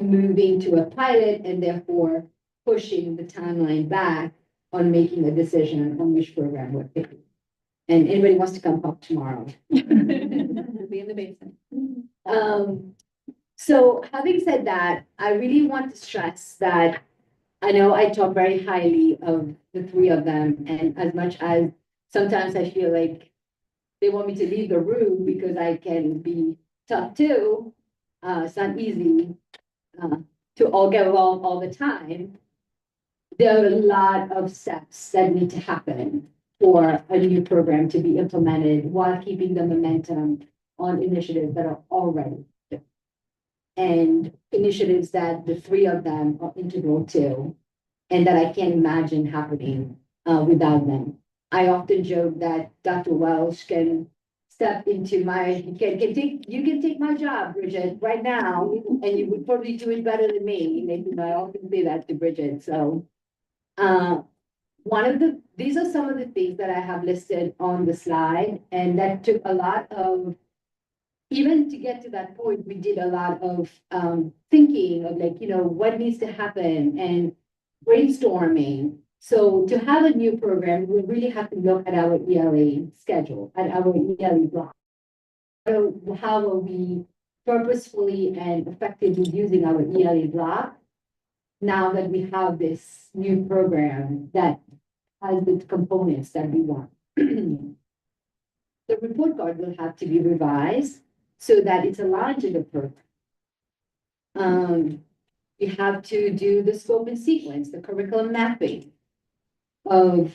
moving to a pilot and therefore pushing the timeline back on making a decision on which program we're picking. And anybody wants to come talk tomorrow? Be in the basement. So having said that, I really want to stress that I know I talk very highly of the three of them, and as much as sometimes I feel like they want me to leave the room because I can be tough too. It's not easy to all get along all the time. There are a lot of steps that need to happen for a new program to be implemented while keeping the momentum on initiatives that are already there. And initiatives that the three of them are integral to, and that I can't imagine happening without them. I often joke that Dr. Welsh can step into you can take my job, Bridget, right now, and you would probably do it better than me. I often say that to Bridget. So these are some of the things that I have listed on the slide, and that took a lot of, even to get to that point, we did a lot of thinking of what needs to happen and brainstorming. So to have a new program, we really have to look at our ELA schedule, at our ELA block. So how are we purposefully and effectively using our ELA block now that we have this new program that has the components that we want? The report card will have to be revised so that it's aligned to the program. You have to do the scope and sequence, the curriculum mapping of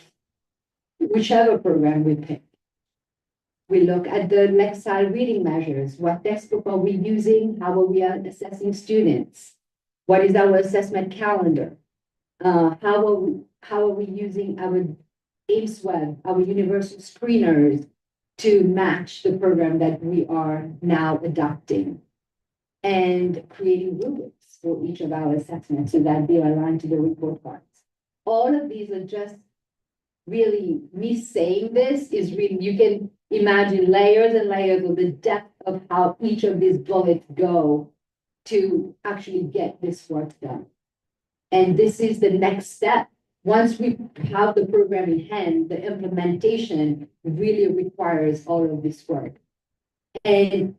whichever program we pick. We look at the Lexile reading measures. What textbook are we using? How are we assessing students? What is our assessment calendar? How are we using our AIMSweb, our universal screeners, to match the program that we are now adopting, and creating rubrics for each of our assessments so that they are aligned to the report cards. All of these are just really, me saying this is really, you can imagine layers and layers of the depth of how each of these bullets go to actually get this work done. And this is the next step. Once we have the program in hand, the implementation really requires all of this work. And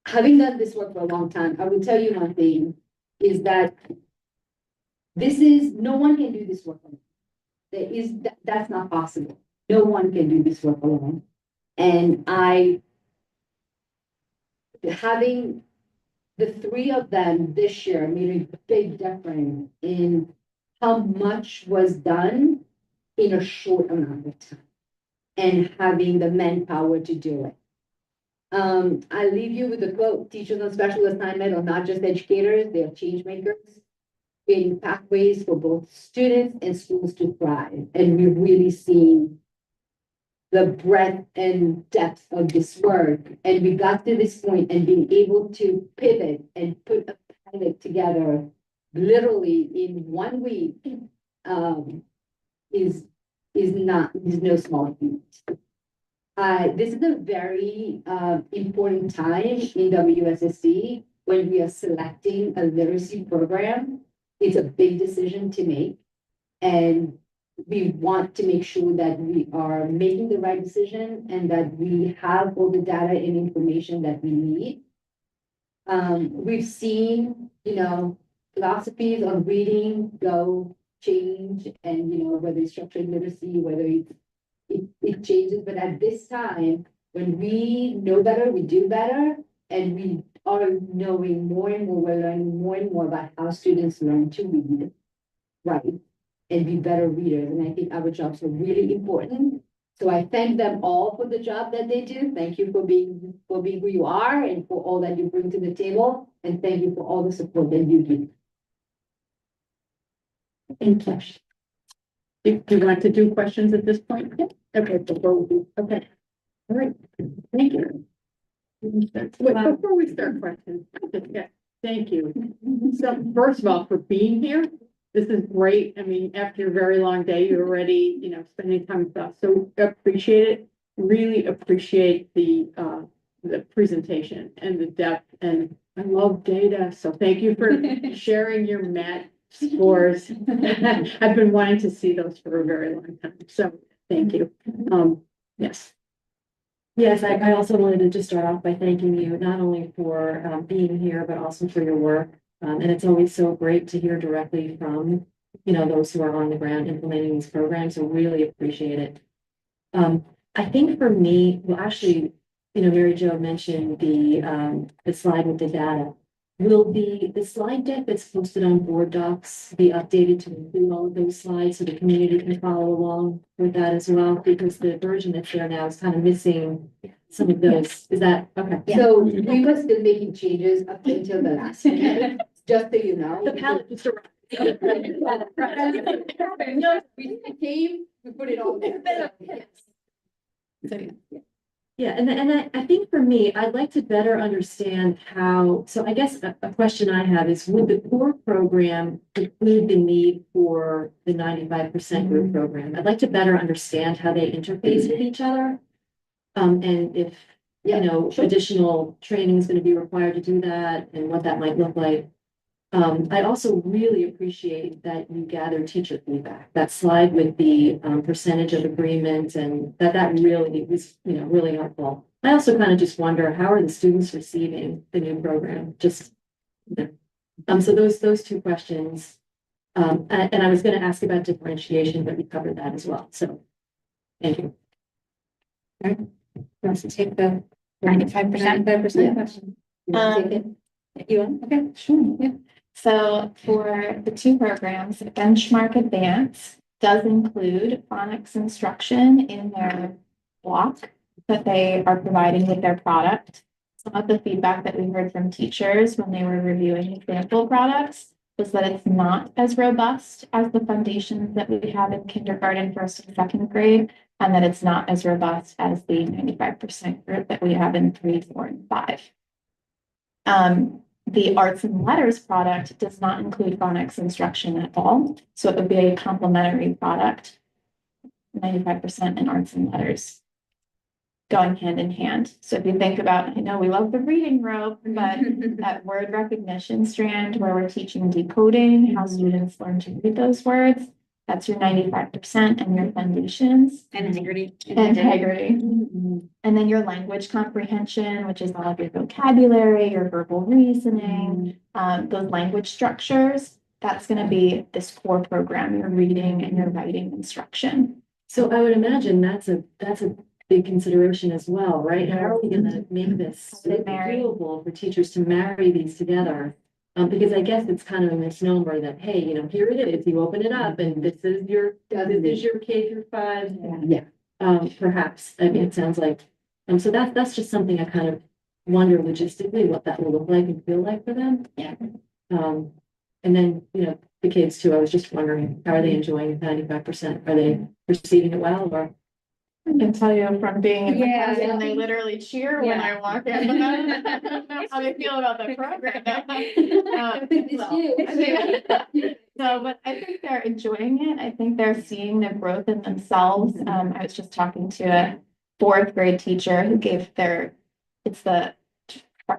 having done this work for a long time, I will tell you one thing, is that no one can do this work alone. That's not possible. No one can do this work alone. And having the three of them this year made a big difference in how much was done in a short amount of time, and having the manpower to do it. I leave you with a quote: teachers on special assignment are not just educators, they are change makers, creating pathways for both students and schools to thrive. And we're really seeing the breadth and depth of this work. And we got to this point, and being able to pivot and put a pilot together literally in 1 week is no small feat. This is a very important time in WSSD when we are selecting a literacy program. It's a big decision to make. And we want to make sure that we are making the right decision and that we have all the data and information that we need. We've seen, philosophies on reading go change and, whether it's structured literacy, whether it changes, but at this time, when we know better, we do better, and we are knowing more and more, we're learning more and more about how students learn to read, write, and be better readers. And I think our jobs are really important. So I thank them all for the job that they do. Thank you for being who you are and for all that you bring to the table. And thank you for all the support that you give. Thank you. Do you want to do questions at this point? Yep. Okay, okay. All right, thank you. Wait, before we start questions, okay, thank you. So first of all, for being here, this is great. I mean, after a very long day, you're already, spending time with us. So appreciate it. Really appreciate the presentation and the depth, and I love data. So thank you for sharing your math scores. I've been wanting to see those for a very long time. So thank you. Yes. Yes, I also wanted to just start off by thanking you not only for being here, but also for your work. And it's always so great to hear directly from, those who are on the ground implementing these programs. So really appreciate it. I think for me, well, actually, Mary Jo mentioned the slide with the data. Will the slide deck that's posted on board docs be updated to include all of those slides so the community can follow along with that as well? Because the version that's there now is kind of missing some of those. Is that okay? So we were still making changes up until the last minute, just so you know. The palette just arrived. We came, we put it all there. So, yeah. Yeah, and I think for me, I'd like to better understand how, so I guess a question I have is, would the core program include the need for the 95% group program? I'd like to better understand how they interface with each other. And if, additional training is going to be required to do that and what that might look like. I also really appreciate that you gather teacher feedback. That slide with the percentage of agreement, and that really was, really helpful. I also kind of just wonder, how are the students receiving the new program? Just, so those two questions. And I was going to ask about differentiation, but we covered that as well. So thank you. All right. Wants to take the 95% question? You want? Okay, sure. Yeah. So for the two programs, Benchmark Advance does include phonics instruction in their block that they are providing with their product. Some of the feedback that we heard from teachers when they were reviewing example products was that it's not as robust as the foundations that we have in kindergarten, first and second grade, and that it's not as robust as the 95% group that we have in 3, 4, and 5. The arts and letters product does not include phonics instruction at all. So it would be a complementary product, 95% in arts and letters, going hand in hand. So if you think about, I know we love the reading rope, but that word recognition strand where we're teaching decoding, how students learn to read those words, that's your 95% and your foundations. And integrity. Integrity. And then your language comprehension, which is all of your vocabulary, your verbal reasoning, those language structures, that's going to be this core program, your reading and your writing instruction. So I would imagine that's a big consideration as well, right? How are we going to make this doable for teachers to marry these together? Because I guess it's kind of a misnomer that, hey, here it is, you open it up and this is your K through 5. Yeah. Perhaps, I mean, it sounds like, so that's just something I kind of wonder logistically what that will look like and feel like for them. Yeah. And then, the kids too, I was just wondering, how are they enjoying 95%? Are they receiving it well, or? I can tell you from being in the Yeah. classroom, they literally cheer when I walk in. I don't know how they feel about the program. No, but I think they're enjoying it. I think they're seeing the growth in themselves. I was just talking to fourth grade teacher who gave it's the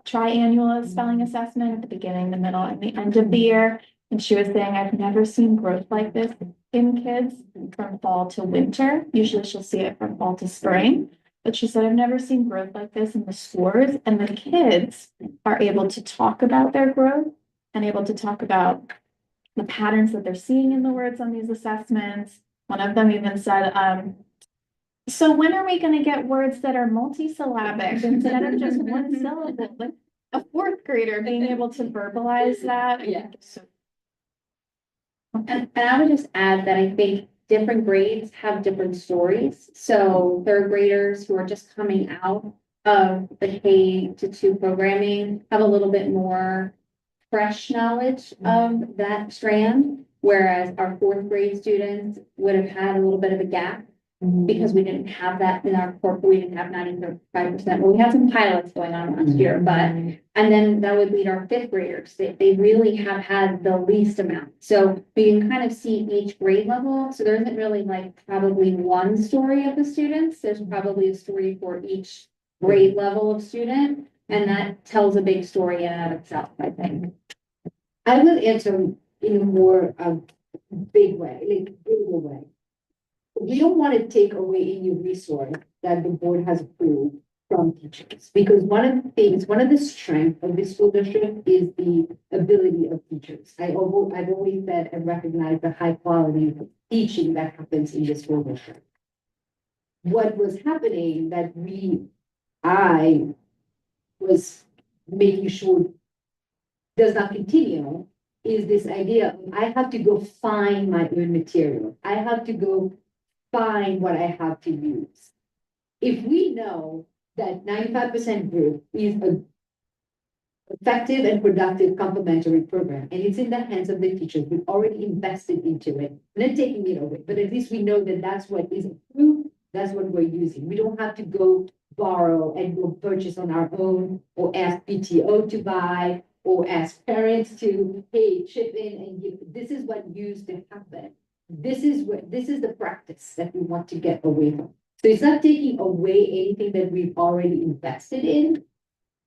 triannual spelling assessment at the beginning, the middle, and the end of the year. And she was saying, I've never seen growth like this in kids from fall to winter. Usually she'll see it from fall to spring. But she said, I've never seen growth like this in the scores. And the kids are able to talk about their growth and able to talk about the patterns that they're seeing in the words on these assessments. One of them even said, so when are we going to get words that are multisyllabic instead of just one syllable? Like a fourth grader being able to verbalize that. Yeah. So, And I would just add that I think different grades have different stories. So third graders who are just coming out of the K-2 programming have a little bit more fresh knowledge of that strand, whereas our fourth grade students would have had a little bit of a gap because we didn't have that in our corporate, we didn't have 95%. Well, we had some pilots going on last year, but, and then that would lead our fifth graders. They really have had the least amount. So we can kind of see each grade level. So there isn't really like probably one story of the students. There's probably a story for each grade level of student. And that tells a big story in and of itself, I think. I will answer in a more big way, like bigger way. We don't want to take away any resource that the board has approved from teachers, because one of the things, one of the strengths of this school district is the ability of teachers. I've always said and recognized the high quality of teaching that happens in this school district. What was happening that I was making sure does not continue is this idea of I have to go find my own material. I have to go find what I have to use. If we know that 95% group is a effective and productive complementary program, and it's in the hands of the teachers, we've already invested into it, not taking it away, but at least we know that that's what is approved, that's what we're using. We don't have to go borrow and go purchase on our own, or ask PTO to buy, or ask parents to, hey, chip in and give. This is what used to happen. This is the practice that we want to get away from. So it's not taking away anything that we've already invested in.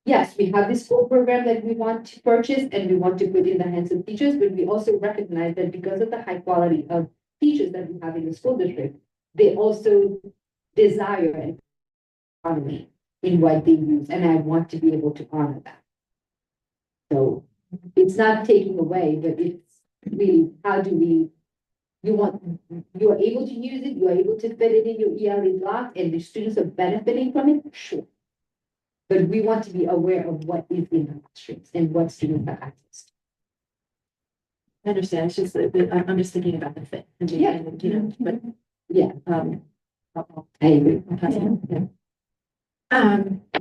Yes, we have this school program that we want to purchase and we want to put in the hands of teachers, but we also recognize that because of the high quality of teachers that we have in the school district, they also desire and economy in what they use, and I want to be able to honor that. So it's not taking away, but it's really how do we. You are able to use it, you are able to fit it in your ELA block, and the students are benefiting from it, sure. But we want to be aware of what is in the classrooms and what students have access to. I understand, it's just that I'm just thinking about the fit. And, Yeah. and, you know, but, Yeah, I agree.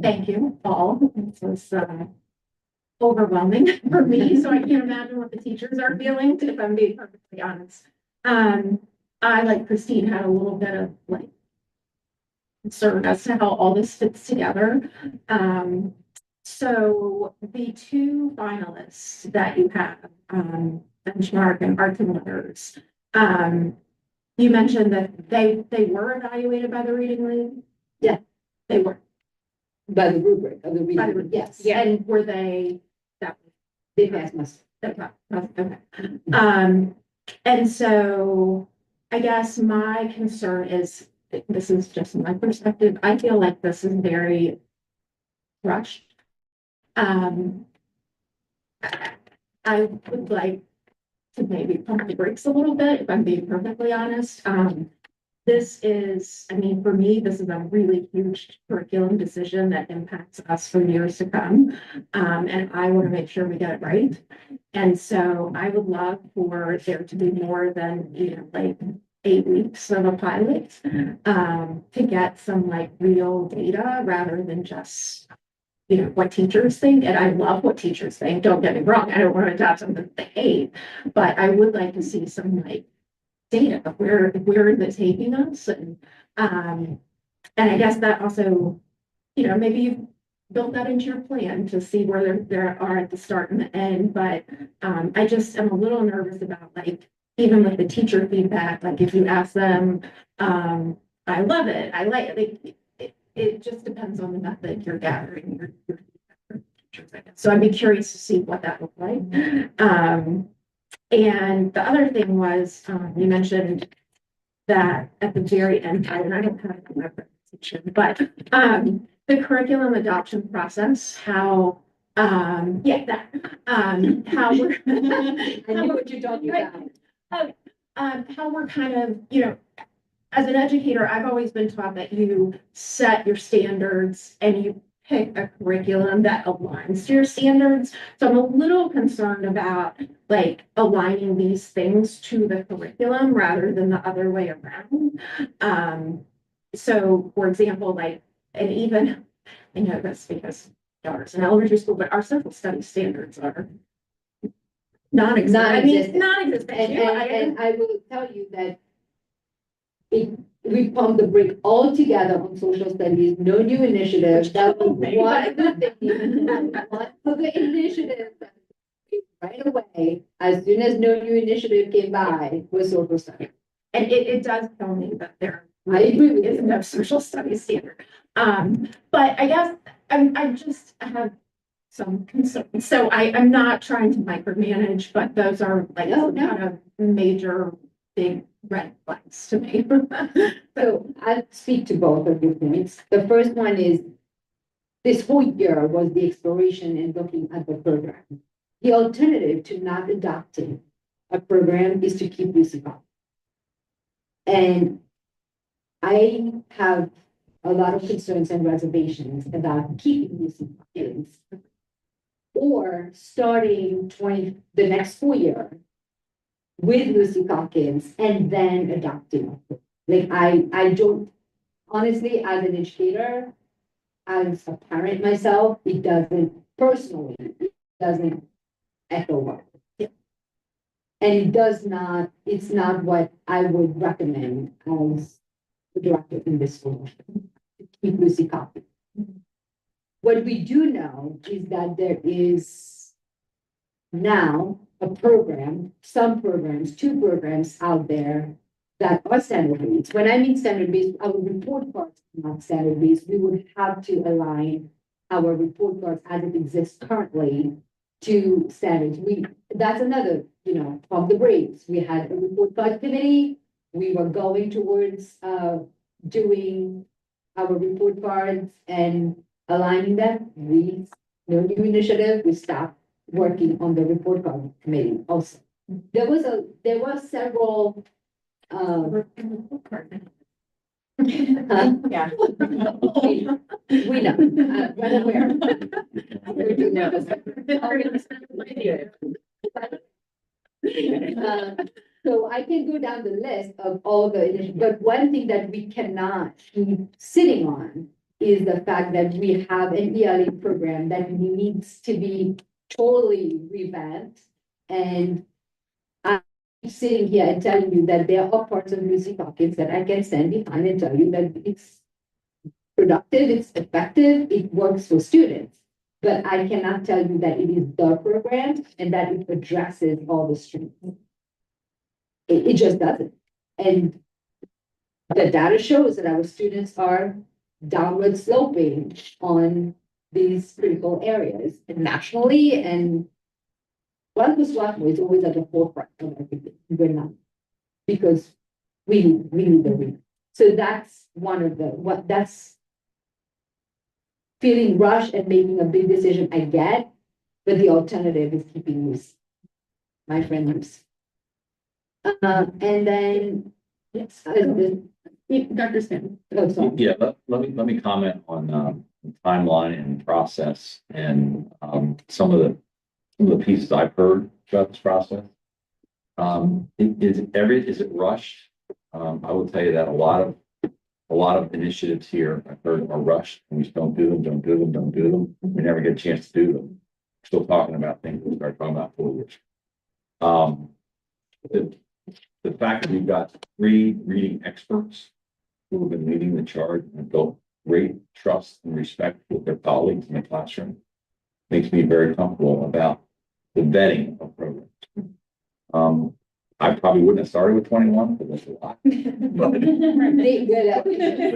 Thank you all. This was, overwhelming for me, so I can't imagine what the teachers are feeling, if I'm being perfectly honest. I, like Christine, had a little bit of like concern as to how all this fits together. So the two finalists that you have, Benchmark and Arts and Letters, you mentioned that they were evaluated by the reading league? Yeah. They were. by the rubric of the By the reading, rubric. yes. Yeah. And were they, They passed muster. okay. And so I guess my concern is, this is just my perspective, I feel like this is very rushed. I would like to maybe pump the brakes a little bit, if I'm being perfectly honest. This is, I mean, for me, this is a really huge curriculum decision that impacts us for years to come. And I want to make sure we get it right. And so I would love for there to be more than, you know, like 8 weeks of a pilot, to get some like real data rather than just, you know, what teachers think. And I love what teachers think. Don't get me wrong. I don't want to adopt something that they hate, but I would like to see some like data of where is it taking us, and I guess that also, you know, maybe you've built that into your plan to see where there are at the start and the end, but I just am a little nervous about like, even with the teacher feedback, like if you ask them, I love it, I like it just depends on the method you're gathering your teachers, I guess. So I'd be curious to see what that looked like. And the other thing was, you mentioned that at the very end, and I don't have it in my presentation, but the curriculum adoption process, how how we're I know what you're talking about. how we're kind of, you know, as an educator, I've always been taught that you set your standards and you pick a curriculum that aligns to your standards. So I'm a little concerned about like aligning these things to the curriculum rather than the other way around. So for example, like, and even, I know this because daughters in elementary school, but our social studies standards are non-existent. I mean, non-existent. And I will tell you that we pumped the brake all together on social studies, no new initiatives. That was one of the things, one of the initiatives that right away, as soon as no new initiative came by, was social studies. And it does tell me that there I agree with is you. no social studies standard. But I guess I have some concerns. So I'm not trying to micromanage, but those are like No, no. kind of major big red flags to me. So I'll speak to both of your points. The first one is this whole year was the exploration and looking at the program. The alternative to not adopting a program is to keep Lucy Pop. And I have a lot of concerns and reservations about keeping Lucy Pop kids or starting the next school year with Lucy Hawkins and then adopting. Like I don't, honestly, as an educator, as a parent myself, it doesn't echo well. Yeah. And it's not what I would recommend as the director in this school, to keep Lucy Hawkins. What we do know is that there is now a program, two programs out there that are standard-based. When I mean standard-based, our report cards are not standard-based. We would have to align our report cards as it exists currently to standards. That's another, from the breaks. We had a report card committee. We were going towards doing our report cards and aligning them. No new initiative. We stopped working on the report card committee also. There were several Yeah. we know, well aware. So I can go down the list of all the initiatives, but one thing that we cannot keep sitting on is the fact that we have an ELA program that needs to be totally revamped. And I'm sitting here and telling you that there are parts of Lucy Hawkins that I can stand behind and tell you that it's productive, it's effective, it works for students. But I cannot tell you that it is the program and that it addresses all the streams. It just doesn't. And the data shows that our students are downward sloping on these critical areas, and nationally, and Wallingford-Swarthmore is always at the forefront of everything. We're not, because we need the read. So that's one of that's feeling rushed and making a big decision. I get, but the alternative is keeping loose. My friend loose. And then Yes. Dr. Stanton. oh, sorry. Yeah, let me comment on the timeline and process and some of the pieces I've heard throughout this process. Is it rushed? I will tell you that a lot of initiatives here I've heard are rushed, and we just don't do them. We never get a chance to do them. We're still talking about things we started talking about 4 years. The fact that we've got 3 reading experts who have been leading the charge and built great trust and respect with their colleagues in the classroom makes me very comfortable about the vetting of programs. I probably wouldn't have started with 21 because that's a lot, but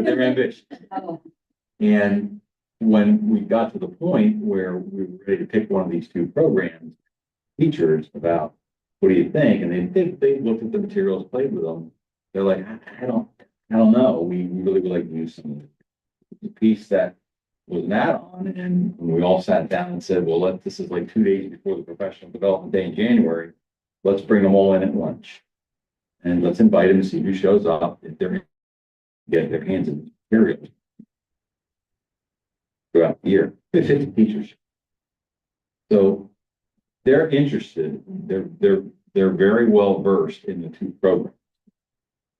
they're ambitious. Oh, And when we got to the point where we were ready to pick one of these two programs, teachers about, what do you think? And they looked at the materials, played with them. They're like, I don't know. We really would like to use some of the piece that was an add-on. And we all sat down and said, well, this is like 2 days before the professional development day in January. Let's bring them all in at lunch. And let's invite them to see who shows up if they're get their hands in materials throughout the year. 50 teachers. So they're interested. They're very well versed in the two programs.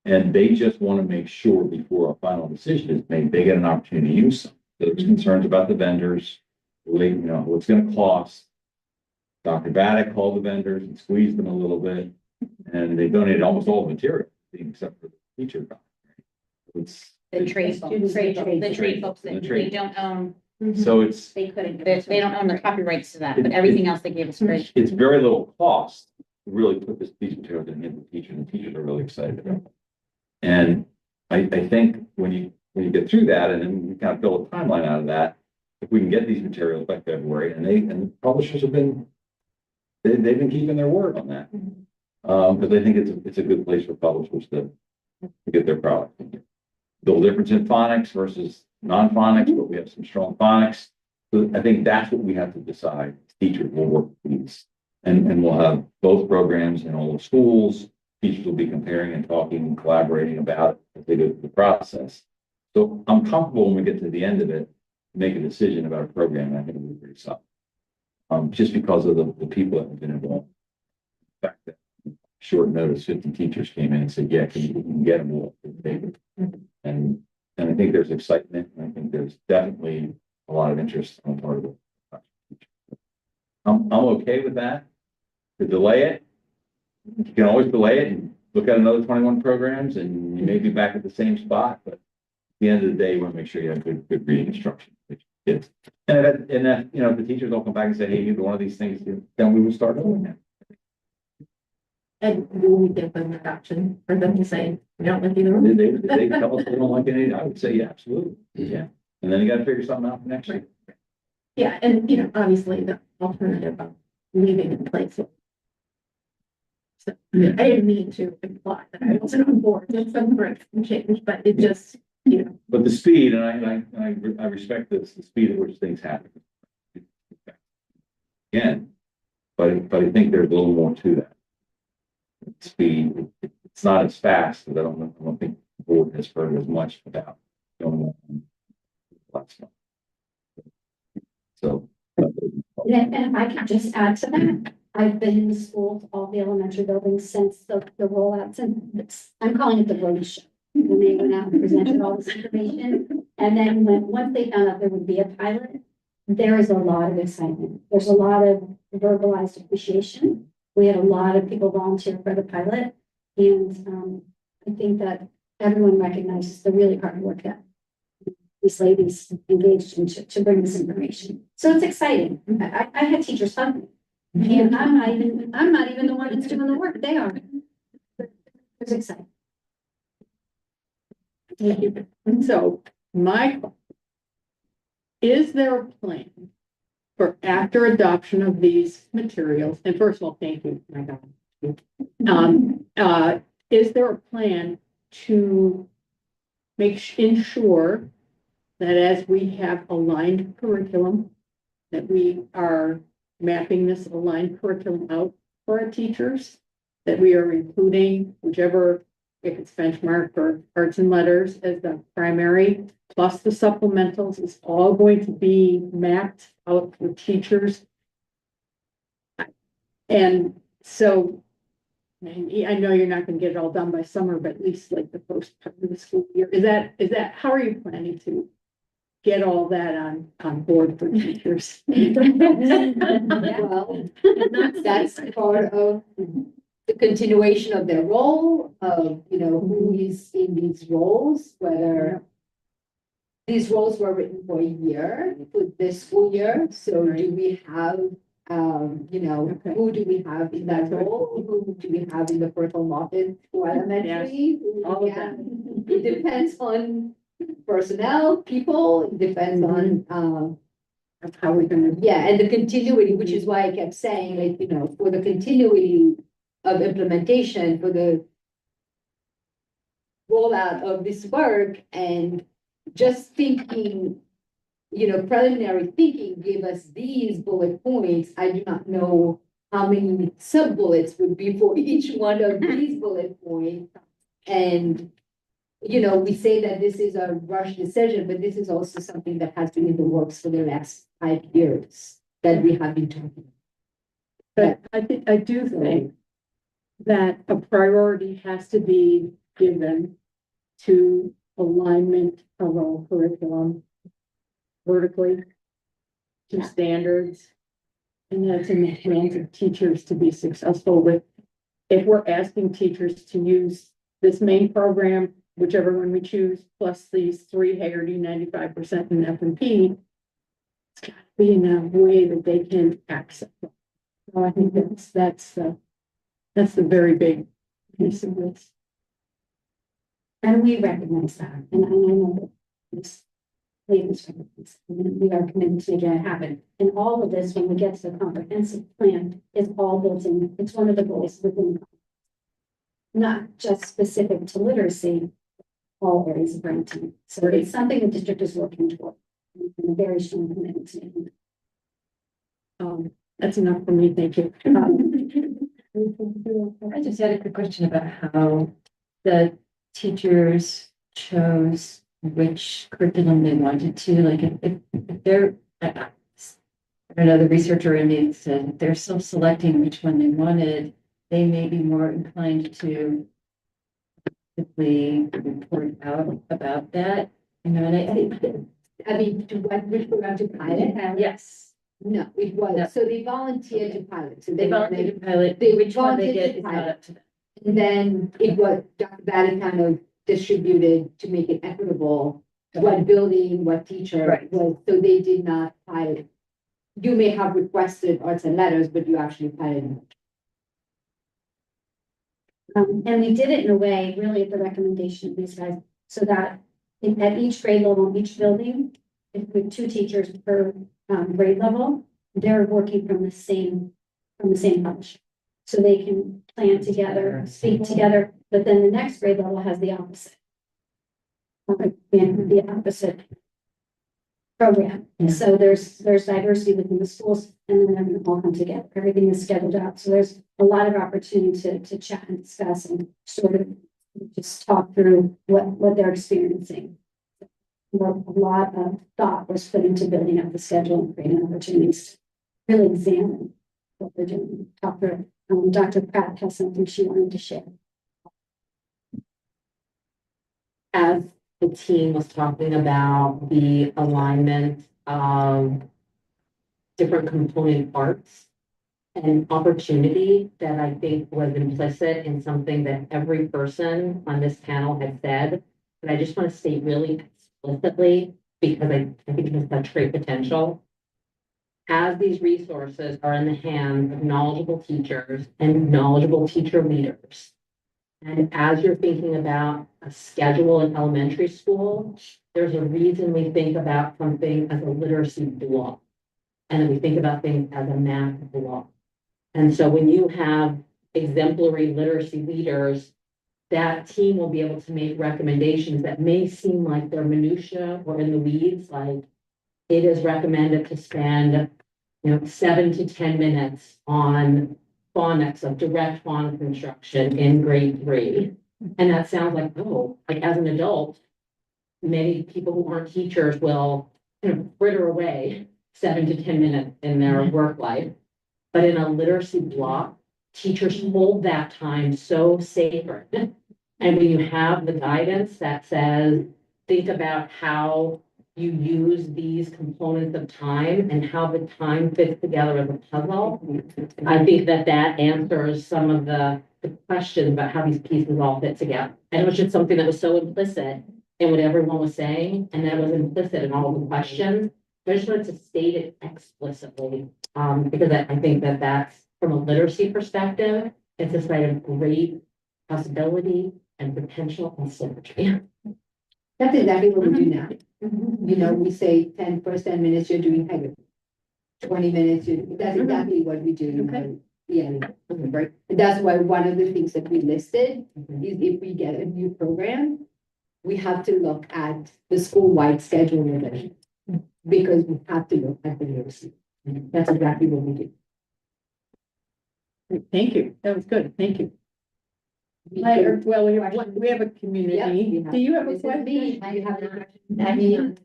And they just want to make sure before a final decision is made, they get an opportunity to use some. There's concerns about the vendors, what's going to cost. Dr. Baddock called the vendors and squeezed them a little bit, and they donated almost all the material, except for the teacher. It's The trade folks, the trade folks that they don't own, so it's They couldn't. they don't own the copyrights to that, but everything else they gave us free. it's very little cost to really put these materials in the hands of the teacher, and the teachers are really excited about it. And I think when you get through that, and then we kind of build a timeline out of that, if we can get these materials by February, and publishers have been they've been keeping their word on that. Because I think it's a good place for publishers to get their product. Little difference in phonics versus non-phonics, but we have some strong phonics. So I think that's what we have to decide. Teachers will work with these, and we'll have both programs in all the schools. Teachers will be comparing and talking and collaborating about it as they go through the process. So I'm comfortable when we get to the end of it, make a decision about a program. And I think it'll be pretty solid. Just because of the people that have been involved. The fact that short notice, 50 teachers came in and said, yeah, we can get them all to the table. And I think there's excitement. And I think there's definitely a lot of interest on the part of the teachers. I'm okay with that. To delay it, you can always delay it and look at another 21 programs, and you may be back at the same spot. But at the end of the day, you want to make sure you have good reading instruction. Kids. And that, if the teachers don't come back and say, hey, either one of these things, then we would start doing that. And will we give them an option for them to say, we don't like either one? They tell us they don't like any, I would say, yeah, absolutely. Yeah. And then you got to figure something out for next year. Yeah, and obviously the alternative of leaving in place. So I didn't mean to imply that I wasn't on board with some correction change, but it just, But the speed, and I respect this, the speed at which things happen. Again, but I think there's a little more to that. Speed, it's not as fast, but I don't think the board has heard as much about going on last month. So. And if I could just add to that, I've been in the schools, all the elementary buildings since the rollouts, and I'm calling it the brochure. When they went out and presented all this information, and then once they found out there would be a pilot, there is a lot of excitement. There's a lot of verbalized appreciation. We had a lot of people volunteer for the pilot, and I think that everyone recognizes the really hard work that these ladies engaged in to bring this information. So it's exciting. I had teachers hug me, and I'm not even the one that's doing the work. They are. It's exciting. Thank you. And so is there a plan for after adoption of these materials? And first of all, thank you, my God. Is there a plan to ensure that as we have aligned curriculum, that we are mapping this aligned curriculum out for our teachers, that we are including whichever, if it's benchmark or arts and letters as the primary, plus the supplementals is all going to be mapped out for teachers. And so, I know you're not going to get it all done by summer, but at least like the first part of the school year. Is that how are you planning to get all that on board for teachers? Well, that's part of the continuation of their role, of, who is in these roles, whether these roles were written for a year, for this school year. So do we have, who do we have in that role? Who do we have in the Purple Muffin Elementary? All of Yeah, it depends on personnel, people, it depends on, That's how we're gonna. yeah, and the continuity, which is why I kept saying, like, you know, for the continuity of implementation, for the rollout of this work, and just thinking, you know, preliminary thinking gave us these bullet points. I do not know how many sub bullets would be for each one of these bullet points. And, you know, we say that this is a rush decision, but this is also something that has been in the works for the last 5 years that we have been talking. But I do think that a priority has to be given to alignment of our curriculum vertically to standards. And that's in the hands of teachers to be successful with. If we're asking teachers to use this main program, whichever one we choose, plus these 3 Haggerty 95% in F&P, it's got to be in a way that they can access it. So I think that's the very big piece of this. And we recognize that, and I know that this ladies recognize, and we are committed to making it happen. And all of this, when we get to the comprehensive plan, is all built in, it's one of the goals within. Not just specific to literacy, all areas of parenting. So it's something the district is working toward, and a very strong commitment to making it. That's enough for me, thank you. I just had a quick question about how the teachers chose which curriculum they wanted to, like if they're, I don't know, the researcher in me said if they're still selecting which one they wanted, they may be more inclined to simply report out about that. You know, and I think, I mean, to what, which program to pilot? yes, No, it was, No. so they volunteered to pilot, so they volunteered to pilot, they which one they volunteered get to is not pilot. up to them. And then it was, that kind of distributed to make it equitable, what building, what teacher Right. was, so they did not pilot. You may have requested arts and letters, but you actually piloted. And we did it in a way, really at the recommendation of these guys, so that at each grade level, each building, if with 2 teachers per grade level, they're working from the same publisher. So they can plan together, speak together, but then the next grade level has the opposite. And the opposite program. Yeah. So there's diversity within the schools, and then they're gonna all come together. Everything is scheduled out. So there's a lot of opportunity to chat and discuss and sort of just talk through what they're experiencing. A lot of thought was put into building up the schedule and creating opportunities to really examine what they're doing. Talk through. Dr. Pratt has something she wanted to share. As the team was talking about the alignment of different component parts and opportunity that I think was implicit in something that every person on this panel had said, but I just want to state really explicitly because I think it has such great potential. As these resources are in the hands of knowledgeable teachers and knowledgeable teacher leaders, and as you're thinking about a schedule in elementary school, there's a reason we think about something as a literacy block. And then we think about things as a math block. And so when you have exemplary literacy leaders, that team will be able to make recommendations that may seem like they're minutia or in the weeds, like it is recommended to spend, 7 to 10 minutes on phonics of direct phonics instruction in grade 3. And that sounds like, oh, like as an adult, many people who aren't teachers will kind of fritter away 7 to 10 minutes in their work life. But in a literacy block, teachers hold that time so sacred. And when you have the guidance that says, think about how you use these components of time and how the time fits together as a puzzle, I think that answers some of the questions about how these pieces all fit together. And it was just something that was so implicit in what everyone was saying, and that was implicit in all the questions. I just wanted to state it explicitly, because I think that that's, from a literacy perspective, it's a site of great possibility and potential and synergy. That's exactly what we do now. You know, we say first 10 minutes, you're doing hybrid. 20 minutes, that's exactly what we do. You know, yeah, right. And that's why one of the things that we listed is if we get a new program, we have to look at the school-wide schedule revision. Because we have to look at the literacy. That's exactly what we do. Thank you. That was good. Thank you. Because- Well, we have a community. Yeah, Do you have a This is me. question? Do you have any questions? I mean,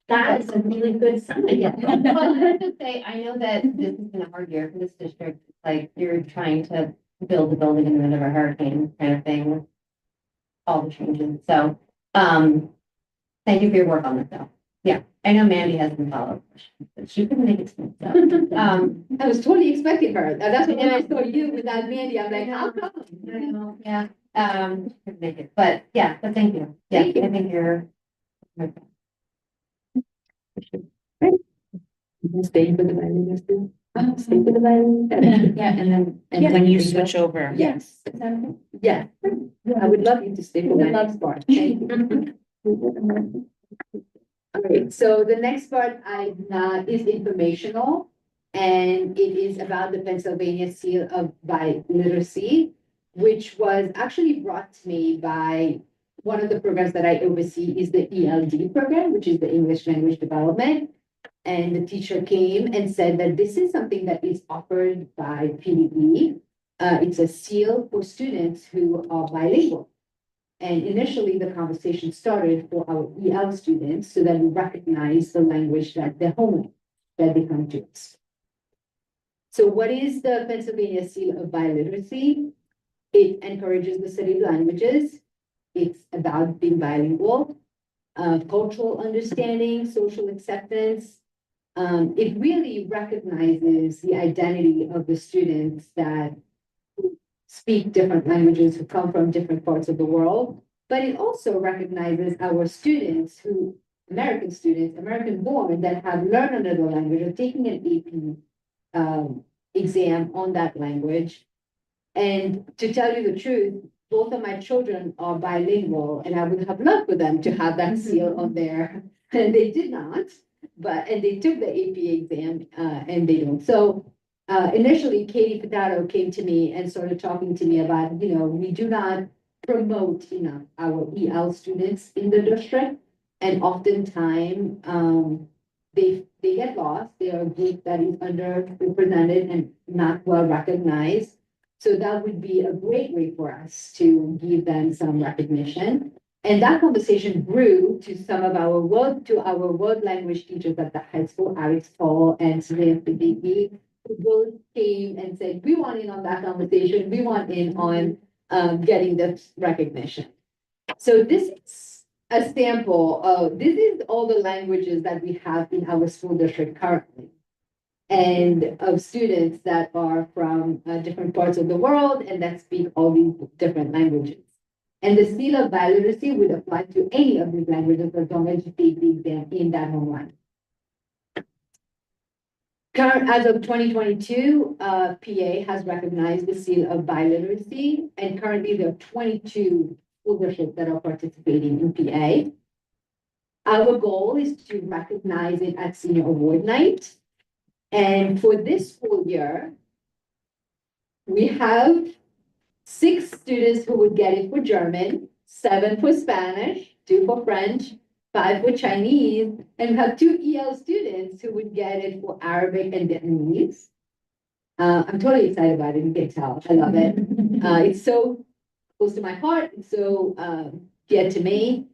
that's a really good sign. Well, I have to say, I know that this has been a hard year for this district, like you're trying to build a building in the middle of a hurricane kind of thing. With all the changes, so, thank you for your work on this though. Yeah, I know Mandy has some follow-up questions, but she couldn't make it tonight, so, I was totally expecting her. That's when I saw you without Mandy, I'm like, how come? yeah, couldn't make it, but yeah, but thank you. Yeah, Thank you. I think you're. Stay with the violin, stay with the violin. Yeah, and then. And when you switch over. Yes, yeah, I would love you to stay for the next part. Thank you. All right, so the next part is informational, and it is about the Pennsylvania Seal of Biliteracy, which was actually brought to me by one of the programs that I oversee is the ELD program, which is the English Language Development. And the teacher came and said that this is something that is offered by PDE. It's a seal for students who are bilingual. And initially, the conversation started for our EL students so that we recognize the language that they're home, that they come to us. So what is the Pennsylvania Seal of Biliteracy? It encourages the study of languages. It's about being bilingual, cultural understanding, social acceptance. It really recognizes the identity of the students that speak different languages, who come from different parts of the world, but it also recognizes our students American students, American born, that have learned another language or taking an AP exam on that language. And to tell you the truth, both of my children are bilingual, and I would have loved for them to have that seal on there, and they did not, and they took the AP exam, and they don't. So initially, Katie Potato came to me and started talking to me about, we do not promote enough our EL students in the district. And oftentimes, they get lost. They are a group that is underrepresented and not well recognized. So that would be a great way for us to give them some recognition. And that conversation grew to our world language teachers at the high school, Alex Paul and Samantha Digby, who both came and said, we want in on that conversation. We want in on getting this recognition. So this is a sample of, this is all the languages that we have in our school district currently. And of students that are from different parts of the world and that speak all these different languages. And the seal of biliteracy would apply to any of these languages as long as you take the exam in that home language. As of 2022, PA has recognized the seal of biliteracy, and currently there are 22 school districts that are participating in PA. Our goal is to recognize it at Senior Award Night. And for this school year, we have 6 students who would get it for German, 7 for Spanish, 2 for French, 5 for Chinese, and we have 2 EL students who would get it for Arabic and Vietnamese. I'm totally excited about it, you can tell, I love it. It's so close to my heart, it's so dear to me.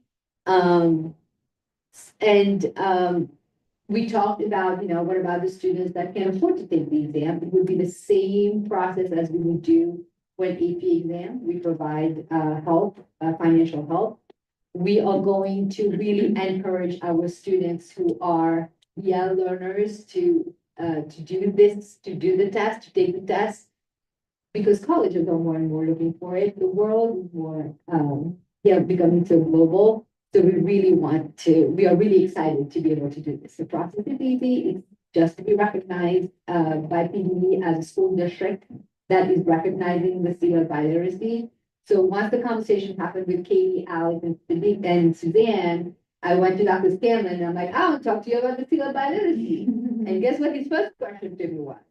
We talked about, what about the students that can't afford to take the exam? It would be the same process as we would do when AP exam. We provide help, financial help. We are going to really encourage our students who are EL learners to do this, to do the test, to take the test, because colleges are more and more looking for it. The world is more, becoming so global. So we are really excited to be able to do this. The process is easy. It's just to be recognized by PDE as a school district that is recognizing the seal of biliteracy. So once the conversation happened with Katie, Alex, and Suzanne, I went to Dr. Scanlon and I'm like, I want to talk to you about the field of biology. And guess what his first question to me was?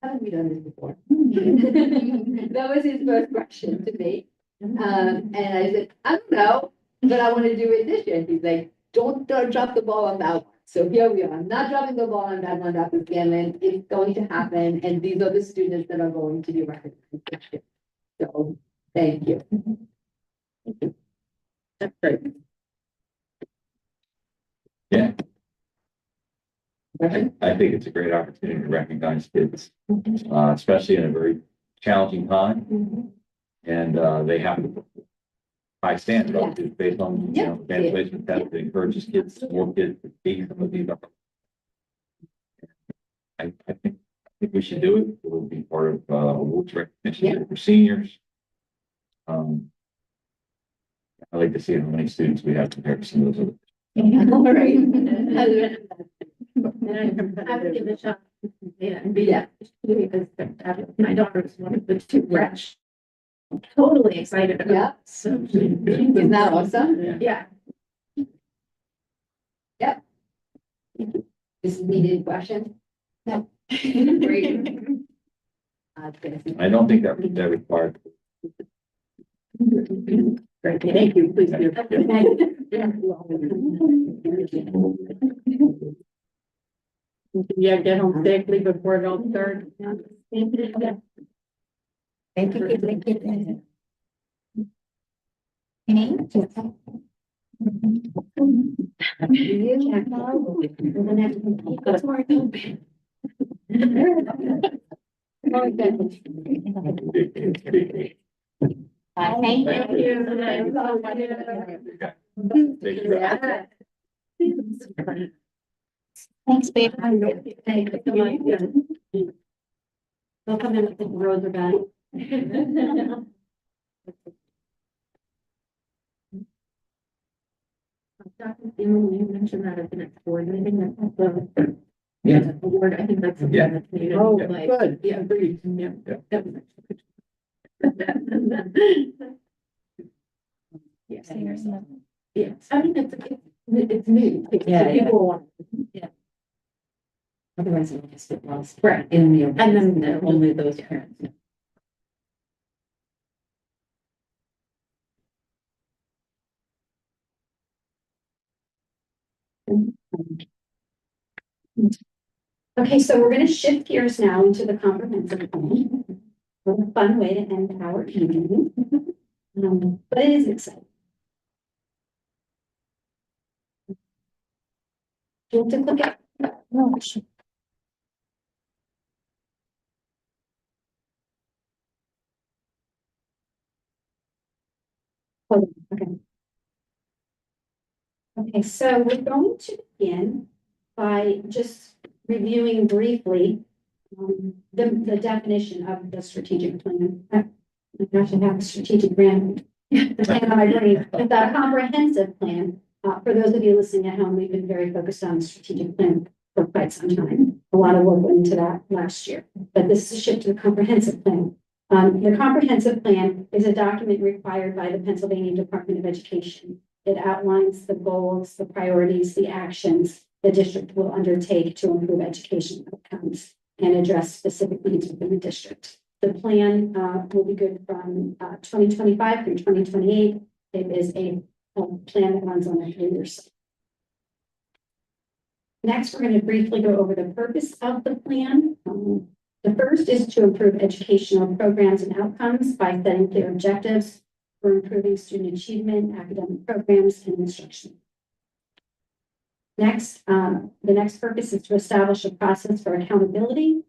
Haven't we done this before? That was his first question to me. And I said, I don't know, but I want to do it this year. And he's like, don't drop the ball on that one. So here we are. I'm not dropping the ball on that one, Dr. Scanlon. It's going to happen. And these are the students that are going to be recognized this year. So thank you. That's great. Yeah. I think it's a great opportunity to recognize kids, especially in a very challenging time. And they have high standards based on, you know, evaluation test that encourages kids, more kids to take some of these up. I think we should do it. It will be part of awards recognition for seniors. I like to see how many students we have compared to some of those other. All right. I would give it a shot. Yeah. Because my daughter is one of the two fresh. I'm totally excited about. Yeah. it. So. Isn't that awesome? Yeah. This is needed question? No. Great. I don't think that required. Great, thank you, please do. Yeah, get home safely before it all starts. Thank you. Thank Thanks, babe. They'll come in with the roads are bad. Dr. Seaman, you mentioned that at the next board meeting, that's the Yeah. award, I think that's. Yeah. That's needed. Oh, Like, good. yeah, agreed, yeah. Yeah. Yes. Yes, I mean, it's new. Yeah, yeah. People want. Otherwise, it'll just get lost. Right. In the. And then Only those parents. Okay, so we're gonna shift gears now into the comprehensive plan. What a fun way to end our evening. But it is exciting. Do you want to click it? No. Oh, okay. Okay, so we're going to begin by just reviewing briefly the definition of the strategic plan. I actually have a strategic plan in my brain. It's a comprehensive plan. For those of you listening at home, we've been very focused on the strategic plan for quite some time. A lot of work went into that last year, but this is a shift to the comprehensive plan. The comprehensive plan is a document required by the Pennsylvania Department of Education. It outlines the goals, the priorities, the actions the district will undertake to improve education outcomes and address specific needs within the district. The plan will be good from 2025 through 2028. It is a plan that runs on a 3-year cycle. Next, we're going to briefly go over the purpose of the plan. The first is to improve educational programs and outcomes by setting clear objectives for improving student achievement, academic programs, and instruction. Next, the next purpose is to establish a process for accountability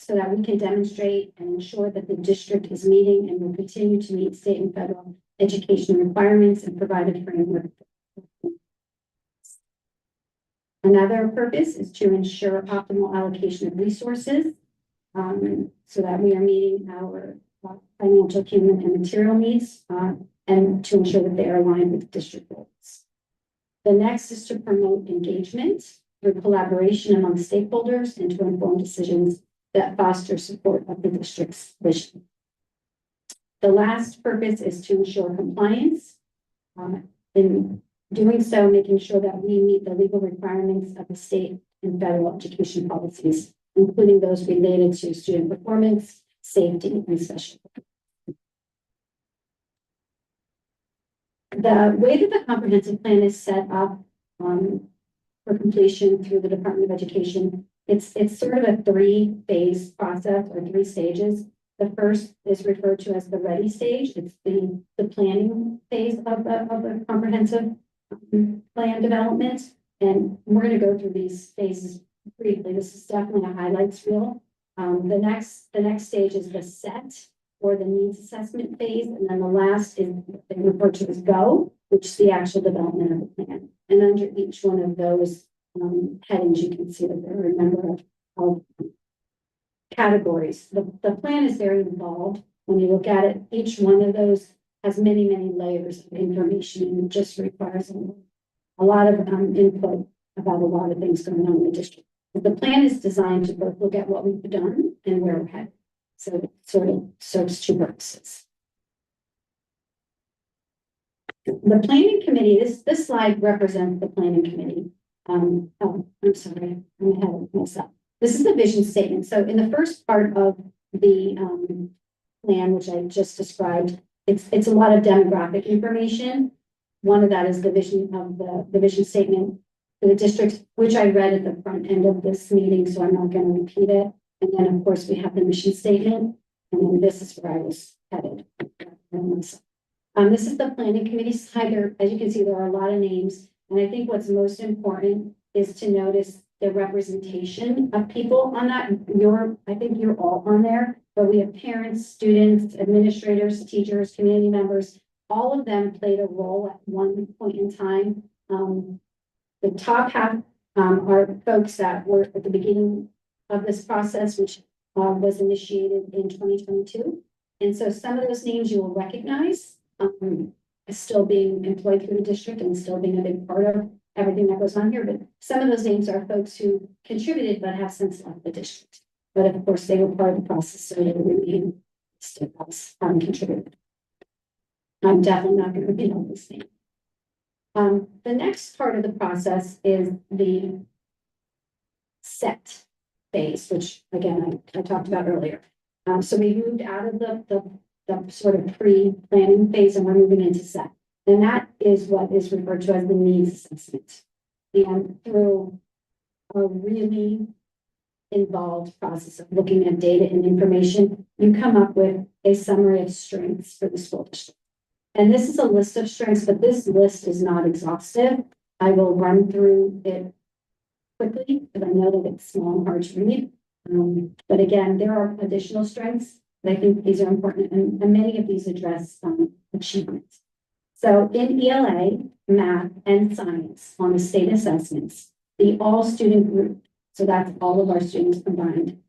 so that we can demonstrate and ensure that the district is meeting and will continue to meet state and federal education requirements and provide a framework. Another purpose is to ensure optimal allocation of resources so that we are meeting our financial, human, and material needs and to ensure that they are aligned with district goals. The next is to promote engagement through collaboration among stakeholders and to inform decisions that foster support of the district's vision. The last purpose is to ensure compliance. In doing so, making sure that we meet the legal requirements of the state and federal education policies, including those related to student performance, safety, and special. The way that the comprehensive plan is set up for completion through the Department of Education, it's sort of a three-phase process or three stages. The first is referred to as the ready stage. It's the planning phase of the comprehensive plan development. And we're going to go through these phases briefly. This is definitely a highlights reel. The next stage is the set or the needs assessment phase. And then the last is what they refer to as go, which is the actual development of the plan. And under each one of those headings, you can see that there are a number of categories. The plan is very involved. When you look at it, each one of those has many layers of information, and it just requires a lot of input about a lot of things going on in the district. But the plan is designed to both look at what we've done and where we're headed. So it sort of serves two purposes. The planning committee, this slide represents the planning committee. Oh, I'm sorry, I'm ahead of myself. This is the vision statement. So in the first part of the plan, which I just described, it's a lot of demographic information. One of that is the vision of the vision statement for the district, which I read at the front end of this meeting, so I'm not going to repeat it. And then, of course, we have the mission statement, and then this is where I was headed. This is the planning committee slide. There, as you can see, there are a lot of names, and I think what's most important is to notice the representation of people on that. I think you're all on there, but we have parents, students, administrators, teachers, community members. All of them played a role at one point in time. The top half are folks that were at the beginning of this process, which was initiated in 2022. And so some of those names you will recognize as still being employed through the district and still being a big part of everything that goes on here. But some of those names are folks who contributed but have since left the district. But of course, they were part of the process, so they remain still contributed. I'm definitely not going to repeat all these things. The next part of the process is the set phase, which again, I talked about earlier. So we moved out of the sort of pre-planning phase and we're moving into set. And that is what is referred to as the needs assessment. And through a really involved process of looking at data and information, you come up with a summary of strengths for the school district. And this is a list of strengths, but this list is not exhaustive. I will run through it quickly because I know that it's small and hard to read. But again, there are additional strengths, but I think these are important, and many of these address achievements. So in ELA, math, and science on the state assessments, the all student group, so that's all of our students combined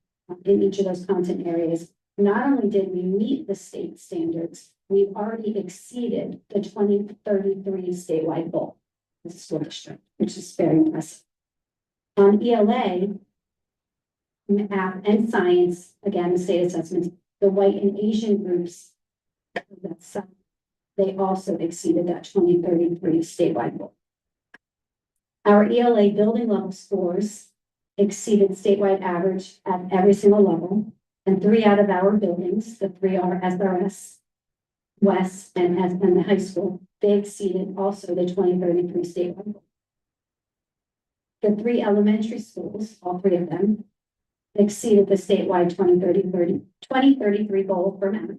in each of those content areas, not only did we meet the state standards, we've already exceeded the 2033 statewide goal of the school district, which is very impressive. On ELA, math and science, again, the state assessments, the white and Asian groups, they also exceeded that 2033 statewide goal. Our ELA building level scores exceeded statewide average at every single level, and 3 out of our buildings, the 3 are SRS, West, and the high school, they exceeded also the 2033 statewide goal. The 3 elementary schools, all 3 of them, exceeded the statewide 2033 goal for math.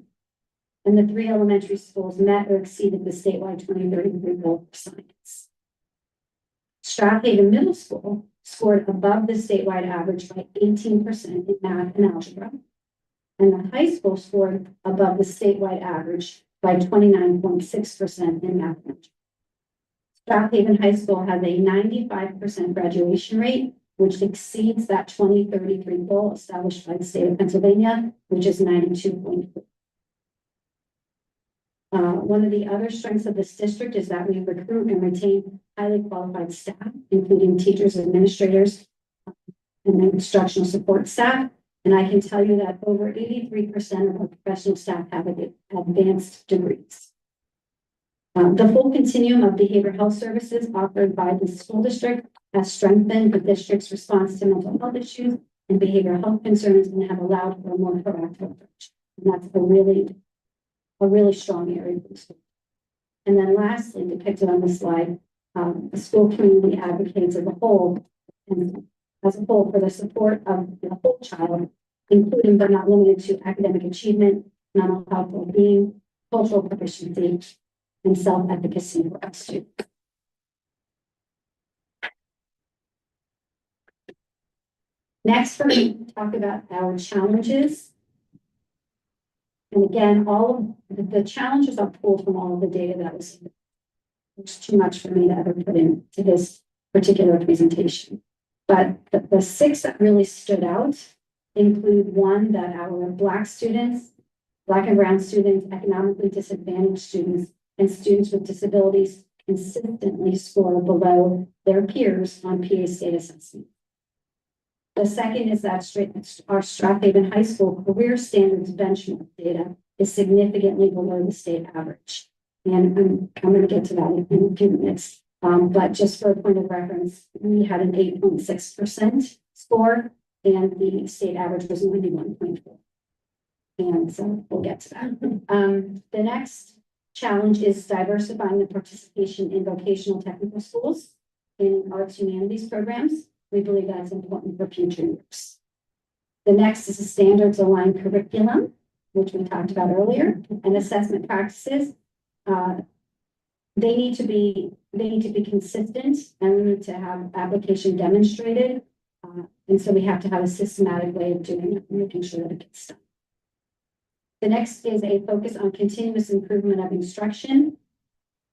And the 3 elementary schools met or exceeded the statewide 2033 goal for science. Strathaven Middle School scored above the statewide average by 18% in math and algebra. And the high school scored above the statewide average by 29.6% in math and algebra. Strathaven High School has a 95% graduation rate, which exceeds that 2033 goal established by the state of Pennsylvania, which is 92.4. One of the other strengths of this district is that we recruit and retain highly qualified staff, including teachers, administrators, and instructional support staff. And I can tell you that over 83% of our professional staff have advanced degrees. The full continuum of behavioral health services offered by the school district has strengthened the district's response to mental health issues and behavioral health concerns and have allowed for a more proactive approach. And that's a really strong area of the school. And then lastly, depicted on the slide, the school community advocates as a whole, and as a whole for the support of the whole child, including but not limited to academic achievement, mental health well-being, cultural proficiency, and self-efficacy for our students. Next, we're going to talk about our challenges. And again, all of the challenges are pulled from all of the data that was. It's too much for me to ever put into this particular presentation. But the 6 that really stood out include one, that our Black students, Black and brown students, economically disadvantaged students, and students with disabilities consistently score below their peers on PA state assessment. The second is that our Strathaven High School career standards benchmark data is significantly below the state average. And I'm going to get to that in a few minutes. But just for a point of reference, we had an 8.6% score, and the state average was 91.4. And so we'll get to that. The next challenge is diversifying the participation in vocational technical schools in arts humanities programs. We believe that's important for future years. The next is a standards aligned curriculum, which we talked about earlier, and assessment practices. They need to be consistent, and we need to have application demonstrated. And so we have to have a systematic way of doing it, making sure that it gets done. The next is a focus on continuous improvement of instruction,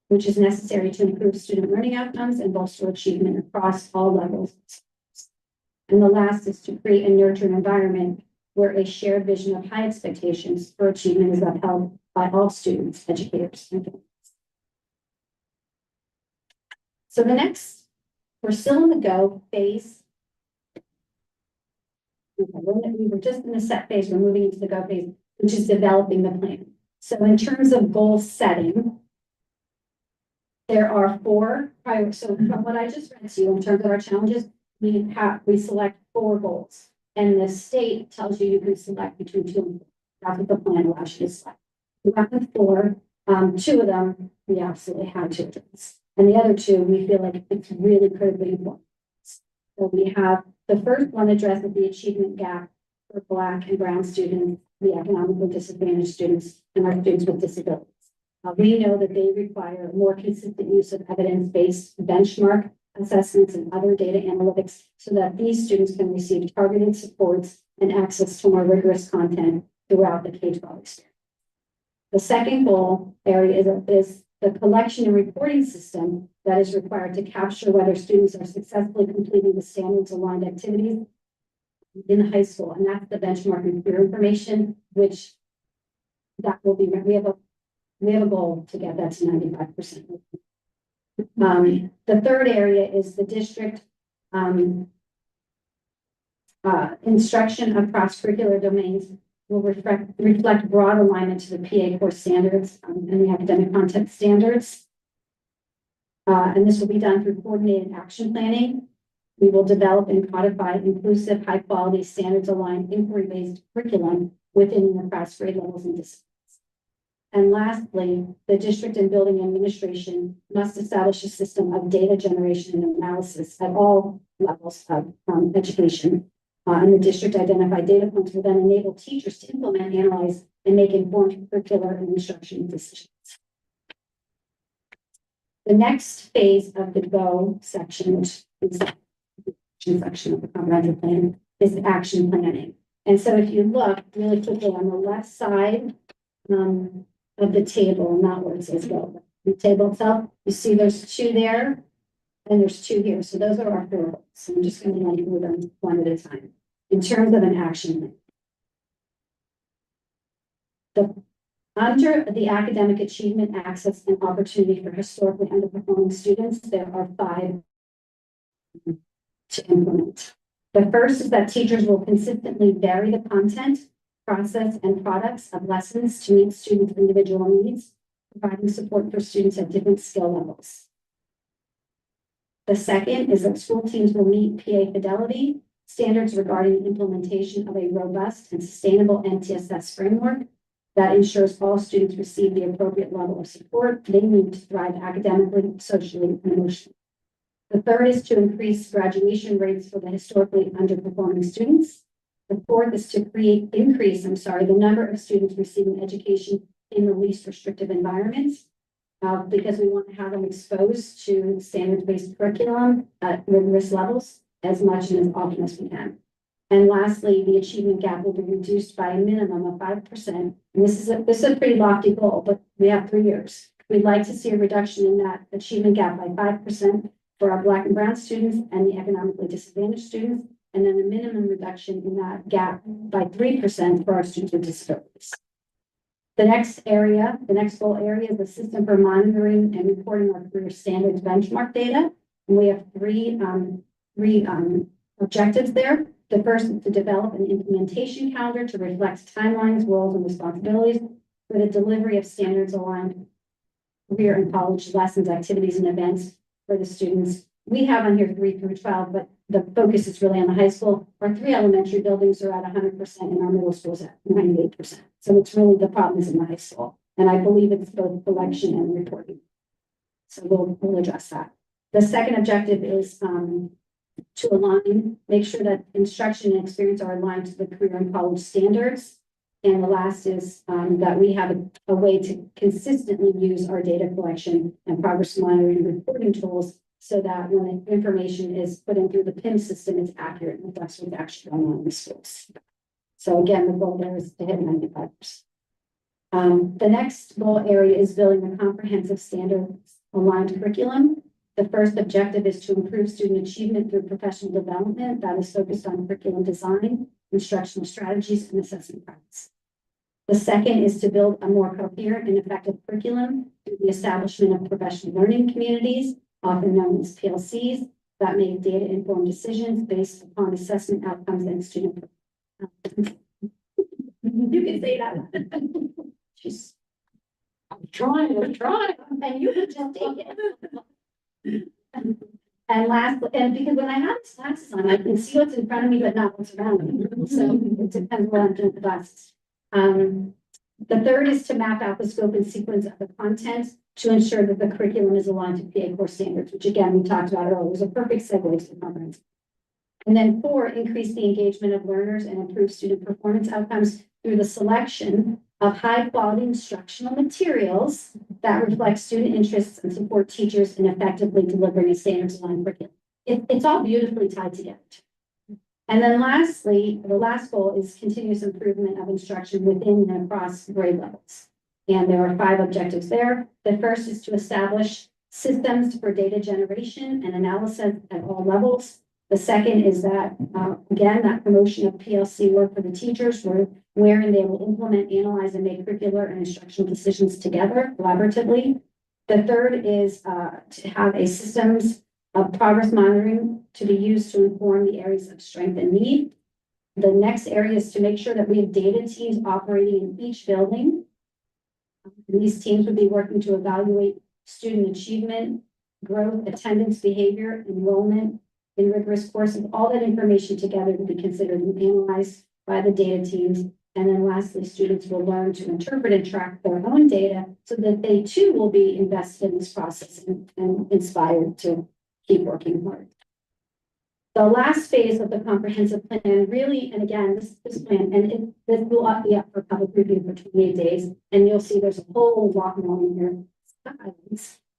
which is necessary to improve student learning outcomes and bolster achievement across all levels. And the last is to create and nurture an environment where a shared vision of high expectations for achievement is upheld by all students, educators, and families. So the next, we're still in the go phase. Okay, we were just in the set phase, we're moving into the go phase, which is developing the plan. So in terms of goal setting, there are 4 priorities. So from what I just read to you, in terms of our challenges, we select 4 goals, and the state tells you can select between 2 and 4. That's what the plan allows you to select. We went with 4. 2 of them we absolutely had to address, and the other 2 we feel like it's really critically important. So we have the first one addresses the achievement gap for Black and brown students, the economically disadvantaged students, and our students with disabilities. We know that they require more consistent use of evidence-based benchmark assessments and other data analytics so that these students can receive targeted supports and access to more rigorous content throughout the K-12 experience. The second goal area is the collection and reporting system that is required to capture whether students are successfully completing the standards aligned activities in the high school. And that's the benchmark and peer information, which that will be, we have a goal to get that to 95%. The third area is the district instruction across curricular domains will reflect broad alignment to the PA course standards and the academic content standards. And this will be done through coordinated action planning. We will develop and codify inclusive, high quality, standards aligned, inquiry-based curriculum within the class grade levels and disciplines. And lastly, the district and building administration must establish a system of data generation and analysis at all levels of education. And the district identified data points will then enable teachers to implement, analyze, and make informed curricular and instruction decisions. The next phase of the GO section, which is the action section of the comprehensive plan, is action planning. And so if you look really quickly on the left side of the table, not where it says GO, the table itself, you see there's 2 there, and there's 2 here. So those are our 4 goals. So I'm just going to let you move them one at a time. In terms of an action plan, under the academic achievement, access, and opportunity for historically underperforming students, there are 5 to implement. The first is that teachers will consistently vary the content, process, and products of lessons to meet students' individual needs, providing support for students at different skill levels. The second is that school teams will meet PA fidelity standards regarding the implementation of a robust and sustainable MTSS framework that ensures all students receive the appropriate level of support they need to thrive academically, socially, and emotionally. The third is to increase graduation rates for the historically underperforming students. The fourth is to increase the number of students receiving education in the least restrictive environments, because we want to have them exposed to standards-based curriculum at rigorous levels as much and as often as we can. And lastly, the achievement gap will be reduced by a minimum of 5%. And this is a pretty lofty goal, but we have 3 years. We'd like to see a reduction in that achievement gap by 5% for our Black and Brown students and the economically disadvantaged students, and then a minimum reduction in that gap by 3% for our students with disabilities. The next goal area is the system for monitoring and reporting our career standards benchmark data. And we have three objectives there. The first is to develop an implementation calendar to reflect timelines, roles, and responsibilities for the delivery of standards aligned career and college lessons, activities, and events for the students. We have on here 3 through 12, but the focus is really on the high school. Our 3 elementary buildings are at 100% and our middle schools at 98%. So it's really the problem is in the high school. And I believe it's both collection and reporting. So we'll address that. The second objective is to make sure that instruction and experience are aligned to the career and college standards. And the last is that we have a way to consistently use our data collection and progress monitoring and reporting tools so that when the information is put in through the PIM system, it's accurate and reflects what's actually going on in the schools. So again, the goal there is to hit 95%. The next goal area is building a comprehensive standards aligned curriculum. The first objective is to improve student achievement through professional development that is focused on curriculum design, instructional strategies, and assessment practice. The second is to build a more coherent and effective curriculum through the establishment of professional learning communities, often known as PLCs, that make data-informed decisions based upon assessment outcomes and student. You can say that. Jeez. I'm trying. And you can just take it. And lastly, and because when I have these glasses on, I can see what's in front of me, but not what's around me. So it depends what I'm doing with the glasses. The third is to map out the scope and sequence of the content to ensure that the curriculum is aligned to PA core standards, which again, we talked about earlier, was a perfect segue to the conference. And then 4, increase the engagement of learners and improve student performance outcomes through the selection of high quality instructional materials that reflect student interests and support teachers in effectively delivering a standards aligned curriculum. It's all beautifully tied together. And then lastly, the last goal is continuous improvement of instruction within and across grade levels. And there are 5 objectives there. The first is to establish systems for data generation and analysis at all levels. The second is that, again, that promotion of PLC work for the teachers wherein they will implement, analyze, and make curricular and instructional decisions together collaboratively. The third is to have a systems of progress monitoring to be used to inform the areas of strength and need. The next area is to make sure that we have data teams operating in each building. These teams would be working to evaluate student achievement, growth, attendance, behavior, enrollment in rigorous courses, all that information together to be considered and analyzed by the data teams. And then lastly, students will learn to interpret and track their own data so that they too will be invested in this process and inspired to keep working hard. The last phase of the comprehensive plan really, and again, this plan, and this will be up for public review for 28 days, and you'll see there's a whole lot more in here.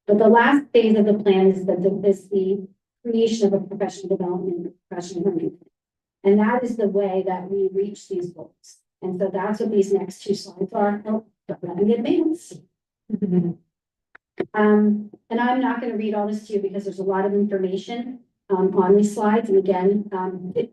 But the last phase of the plan is the creation of a professional development and professional learning plan. And that is the way that we reach these goals. And so that's what these next 2 slides are. Oh, but let me get advance. And I'm not going to read all this to you because there's a lot of information on these slides. And again,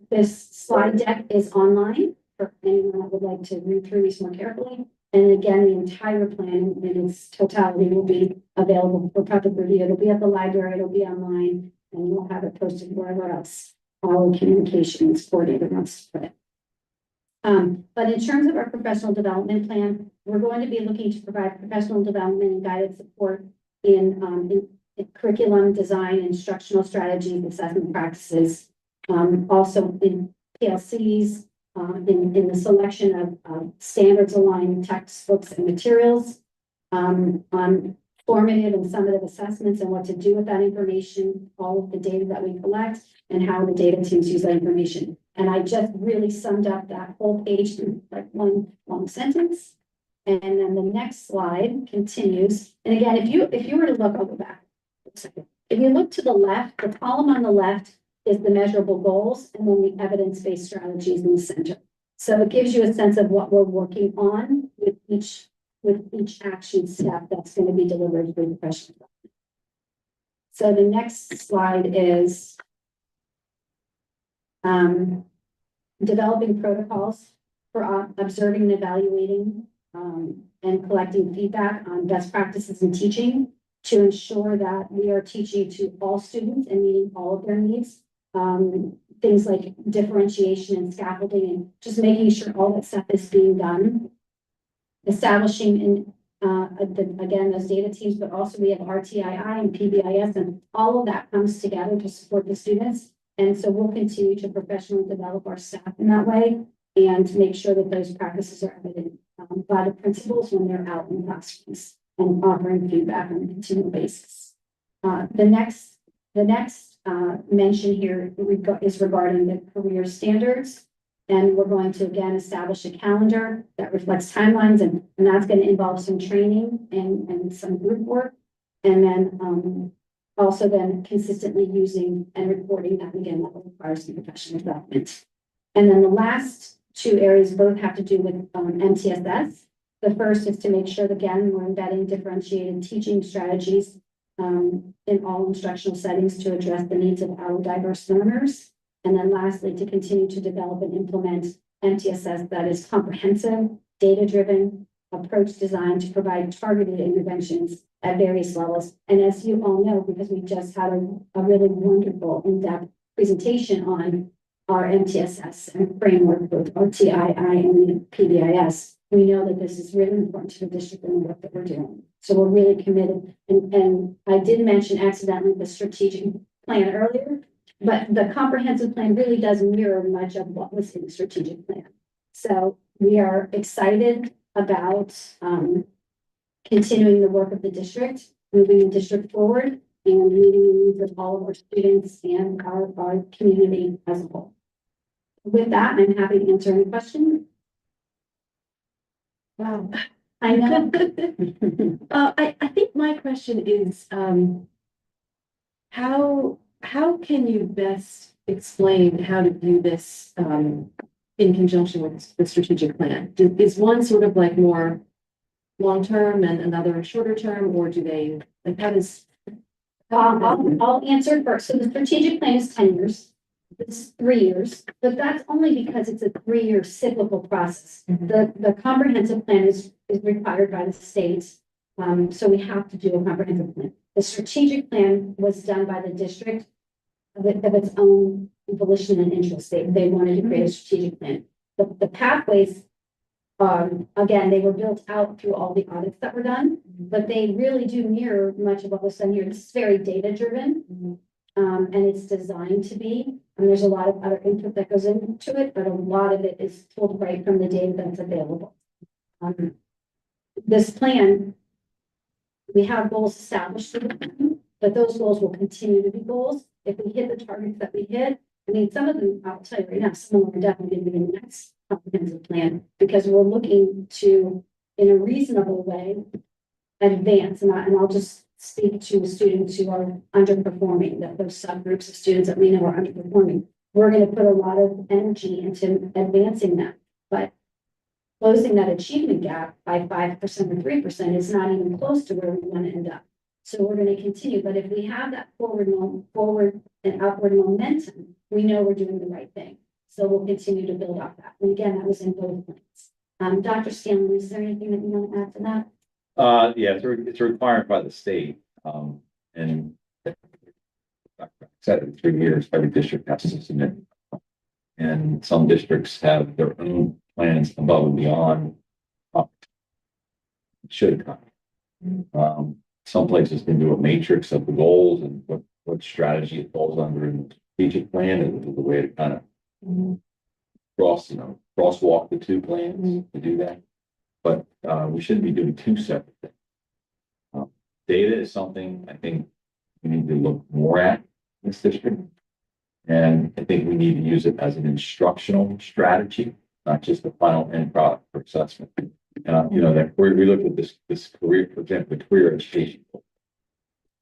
this slide deck is online for anyone that would like to read through these more carefully. And again, the entire plan in its totality will be available for public review. It'll be at the library, it'll be online, and we'll have it posted wherever else. our communications coordinator wants to put it. But in terms of our professional development plan, we're going to be looking to provide professional development and guided support in curriculum design, instructional strategies, assessment practices, also in PLCs, in the selection of standards aligned textbooks and materials, on formative and summative assessments and what to do with that information, all of the data that we collect, and how the data teams use that information. And I just really summed up that whole page in like one long sentence. And then the next slide continues. And again, if you were to look, I'll go back. If you look to the left, the column on the left is the measurable goals, and then the evidence-based strategies in the center. So it gives you a sense of what we're working on with each action step that's going to be delivered through the professional development. So the next slide is developing protocols for observing and evaluating and collecting feedback on best practices in teaching to ensure that we are teaching to all students and meeting all of their needs. Things like differentiation and scaffolding and just making sure all that stuff is being done. Establishing in, again, those data teams, but also we have RTII and PBIS, and all of that comes together to support the students. And so we'll continue to professionally develop our staff in that way and make sure that those practices are evident by the principals when they're out in classrooms and offering feedback on a continual basis. The next mention here is regarding the career standards. And we're going to, again, establish a calendar that reflects timelines, and that's going to involve some training and some group work. And then also then consistently using and reporting that, again, that requires some professional development. And then the last two areas both have to do with MTSS. The first is to make sure that, again, we're embedding differentiated teaching strategies in all instructional settings to address the needs of our diverse learners. And then lastly, to continue to develop and implement MTSS that is comprehensive, data-driven approach designed to provide targeted interventions at various levels. And as you all know, because we just had a really wonderful in-depth presentation on our MTSS and framework, both RTII and PBIS, we know that this is really important to the district and the work that we're doing. So we're really committed. And I did mention accidentally the strategic plan earlier, but the comprehensive plan really does mirror much of what was in the strategic plan. So we are excited about continuing the work of the district, moving the district forward, and meeting the needs of all of our students and our community as a whole. With that, I'm happy to answer any questions. Wow. I know. I think my question is, how can you best explain how to view this in conjunction with the strategic plan? Is one sort of like more long-term and another shorter term, or do they, like, how does? I'll answer first. So the strategic plan is 10 years. It's 3 years, but that's only because it's a 3-year cyclical process. The comprehensive plan is required by the states. So we have to do a comprehensive plan. The strategic plan was done by the district of its own volition and interest. They wanted to create a strategic plan. The pathways, again, they were built out through all the audits that were done, but they really do mirror much of what was done here. It's very data driven, and it's designed to be. And there's a lot of other input that goes into it, but a lot of it is pulled right from the data that's available. This plan, we have goals established for the plan, but those goals will continue to be goals. If we hit the targets that we hit, I mean, some of them, I'll tell you right now, some of them are definitely going to be in the next comprehensive plan, because we're looking to, in a reasonable way, advance. And I'll just speak to students who are underperforming, that those subgroups of students that we know are underperforming. We're going to put a lot of energy into advancing them, but closing that achievement gap by 5% or 3% is not even close to where we want to end up. So we're going to continue, but if we have that forward and upward momentum, we know we're doing the right thing. So we'll continue to build off that. And again, that was in both plans. Dr. Stanley, is there anything that you want to add to that? Yeah, it's a requirement by the state, and set in 3 years, every district has to submit. And some districts have their own plans above and beyond. Should come. Some places can do a matrix of the goals and what strategy it falls under in the strategic plan and the way to kind of crosswalk the two plans to do that. But we shouldn't be doing two separate things. Data is something I think we need to look more at in this district. And I think we need to use it as an instructional strategy, not just the final end product for assessment. That we looked at this career, for example, the career education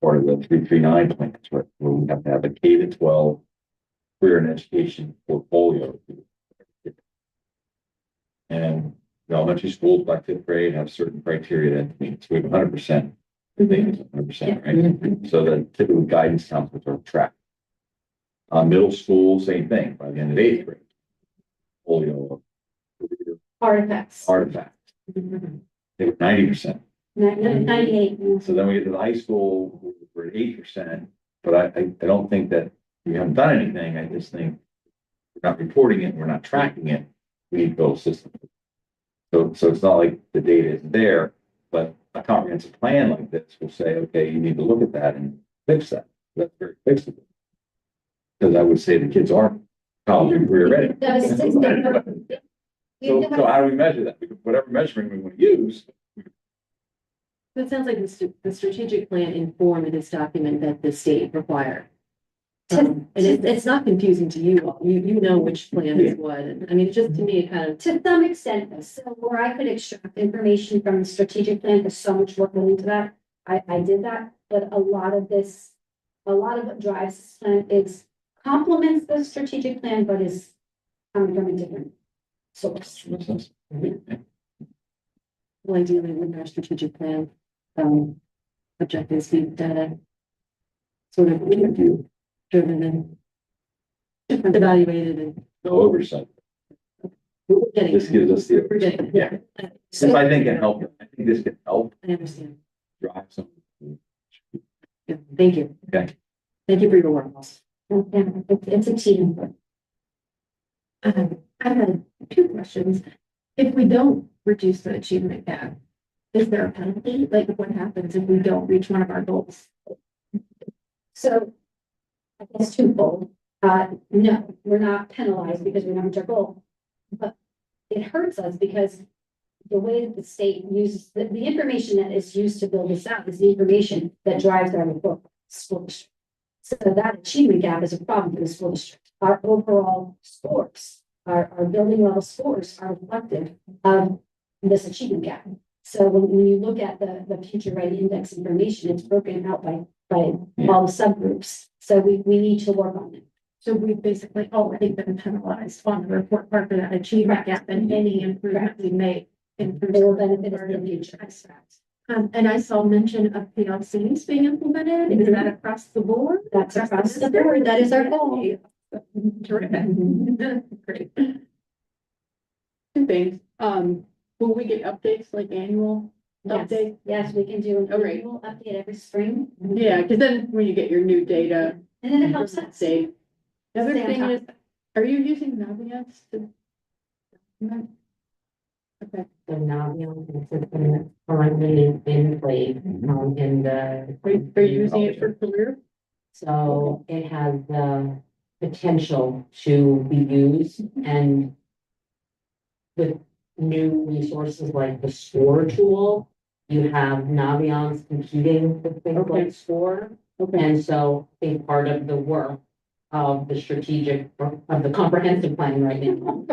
part of the 339 plans, where we have to have a K-12 career and education portfolio. And the elementary schools by 5th grade have certain criteria that means we have 100%. I think it's 100%, right? So the typical guidance counselors are tracked. Middle school, same thing, by the end of 8th grade. Portfolio of Artifacts. They were 90%. 98. So then we get to the high school, we're at 8%, but I don't think that we haven't done anything. I just think we're not reporting it, we're not tracking it. We need to build a system. So it's not like the data is there, but a comprehensive plan like this will say, okay, you need to look at that and fix that. That's very fixable. Because I would say the kids are college and career ready. So how do we measure that? Whatever measurement we want to use. It sounds like the strategic plan informed this document that the state required. And it's not confusing to you all. You know which plan is what. And I mean, just to me, it kind of. To some extent, so where I could extract information from the strategic plan, there's so much work going into that. I did that, but a lot of what drives this plan is complements the strategic plan, but is coming from a different source. Well, ideally, within our strategic plan, objectives be data sort of interview driven and evaluated and. No oversight. This gives us the. We're getting it. Yeah. So I think it helped. I think this can help I understand. drive some. Yeah, thank you. Okay. Thank you for your work. It's a team. I had two questions. If we don't reduce the achievement gap, is there a penalty? Like what happens if we don't reach one of our goals? So I guess twofold. No, we're not penalized because we don't reach our goal. But it hurts us because the way that the state uses the information that is used to build this out is the information that drives our school district. So that achievement gap is a problem for the school district. Our overall scores, our building level scores are reflective of this achievement gap. So when you look at the future ready index information, it's broken out by all the subgroups. So we need to work on it. So we've basically already been penalized on the report card for that achievement gap, and any improvement we make improves. They will benefit us in the future. And I saw mention of PLCs being implemented. Is that across the board? That's across the board. That is our goal. Terrific. Great. Two things. Will we get updates like annual updates? Yes, we can do an Okay. annual update every spring. Yeah, because then when you get your new data. And then it helps us. The other Stay on thing top. is, are you using Naviance to? Okay. The Navion system that's currently in place, in the. Are you using it for career? So it has the potential to be used and with new resources like the SCORE tool, you have Navion's competing with things Okay. like SCORE. Okay. And so I think part of the work of the strategic, of the comprehensive plan right now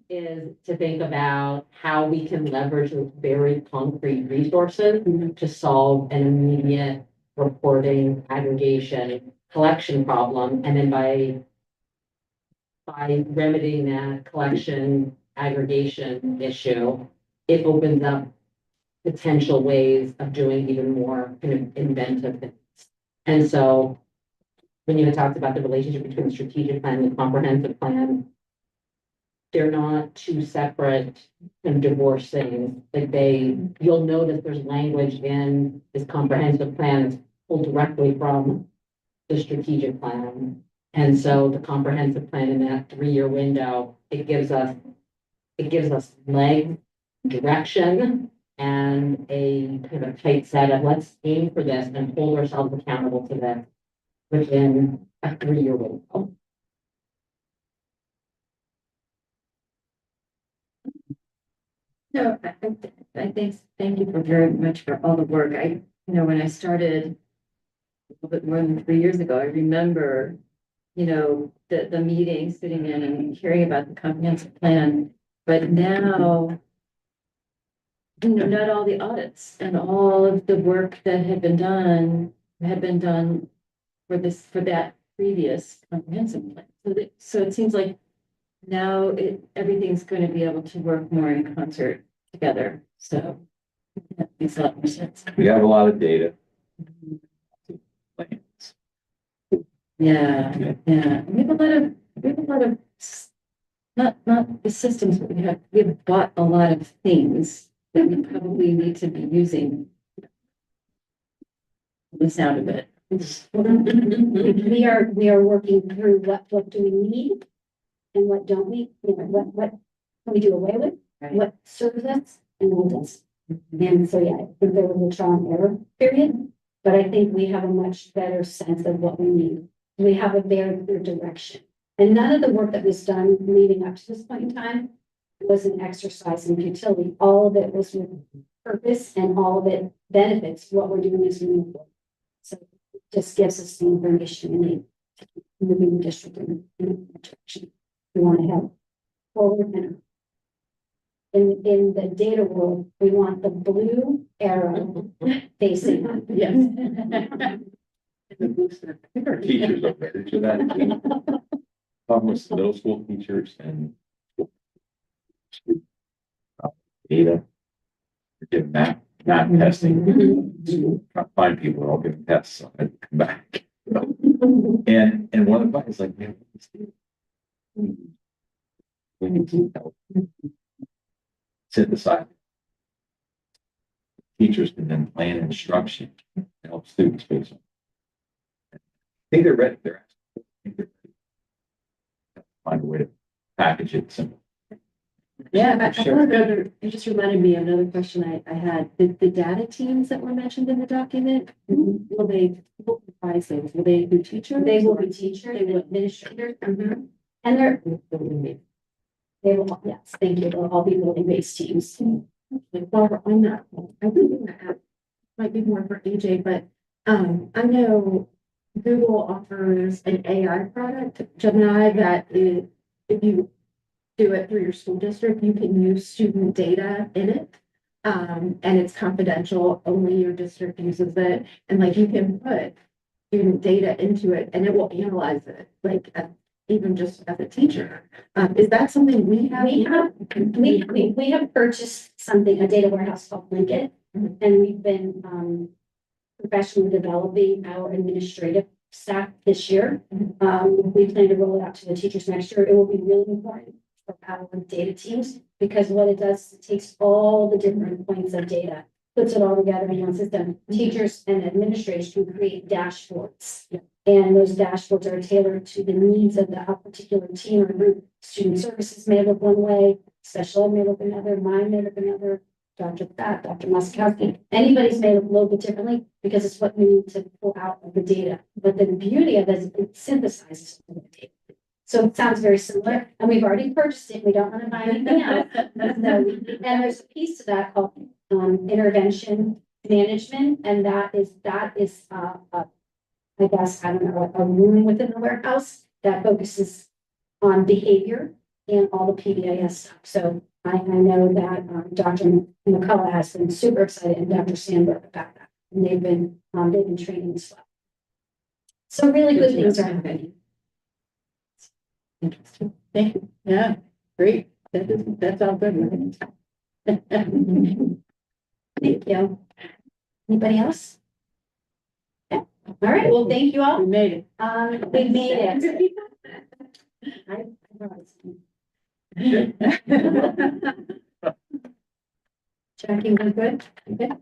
is to think about how we can leverage those very concrete resources to solve an immediate reporting, aggregation, collection problem. And then by remedying that collection aggregation issue, it opens up potential ways of doing even more kind of inventive things. And so when you had talked about the relationship between the strategic plan and the comprehensive plan, they're not two separate and divorced things. Like you'll notice there's language in this comprehensive plan that's pull directly from the strategic plan. And so the comprehensive plan in that 3-year window, it gives us leg direction and a kind of tight set of let's aim for this and hold ourselves accountable to that within a 3-year window. No, I think, thank you for very much for all the work. When I started a little bit more than 3 years ago, I remember, the meeting, sitting in and hearing about the comprehensive plan. But now, not all the audits and all of the work that had been done for that previous comprehensive plan. So it seems like now everything's going to be able to work more in concert together. So that makes a lot more sense. We have a lot of data. Yeah. We have a lot of not the systems, but we've bought a lot of things that we probably need to be using. The sound of it. We are working through what do we need and what don't we, what can we do away with, Right. what serves us and what doesn't. And so, yeah, I think there was a trial and error period, but I think we have a much better sense of what we need. We have a very clear direction. And none of the work that was done leading up to this point in time was an exercise in futility. All of it was with purpose and all of it benefits what we're doing as we move forward. So it just gives us the information we need to keep moving the district in the direction we want to head forward. And in the data world, we want the blue arrow facing up. Yes. I think our teachers are better to that. Almost middle school teachers and data. Give math testing. Trying to find people who are all giving tests, so I come back. And one of the is like, man, we need to help synthesize. Teachers can then plan instruction to help students based on. I think they're ready. They're asking. Find a way to package it simple. Yeah, Sure. it just reminded me of another question I had. The data teams that were mentioned in the document, will they comprise those? Will they be teachers? They will be teachers and administrators. And they will, yes, thank you. They'll all be building-based teams. Barbara, on that, I think that might be more for AJ, but I know Google offers an AI product, Gemini, that is, if you do it through your school district, you can use student data in it. And it's confidential, only your district uses it. And like you can put student data into it and it will analyze it, like even just as a teacher. Is that something we have? We have purchased something, a data warehouse called Linkit, and we've been professionally developing our administrative staff this year. We plan to roll it out to the teachers next year. It will be really important for our data teams because what it does, it takes all the different points of data, puts it all together in one system. Teachers and administrators can create dashboards. And those dashboards are tailored to the needs of a particular team or group. Student services may look one way, special ed may look another, mine may look another, Dr. Pat, Dr. Moskowski, anybody's may look a little bit differently because it's what we need to pull out of the data. But the beauty of it is it synthesizes all the data. So it sounds very similar, and we've already purchased it. We don't want to buy anything else. And there's a piece to that called intervention management, and that is I guess, I don't know, a room within the warehouse that focuses on behavior and all the PBIS stuff. So I know that Dr. McCullough has been super excited and Dr. Sandberg about that. And they've been training as well. So really good things are happening. Interesting. Thank you. Yeah, great. That's all good. Thank you. Anybody else? Yeah. All right. Well, thank you all. We made it. We made it. Jackie, we're good? You good?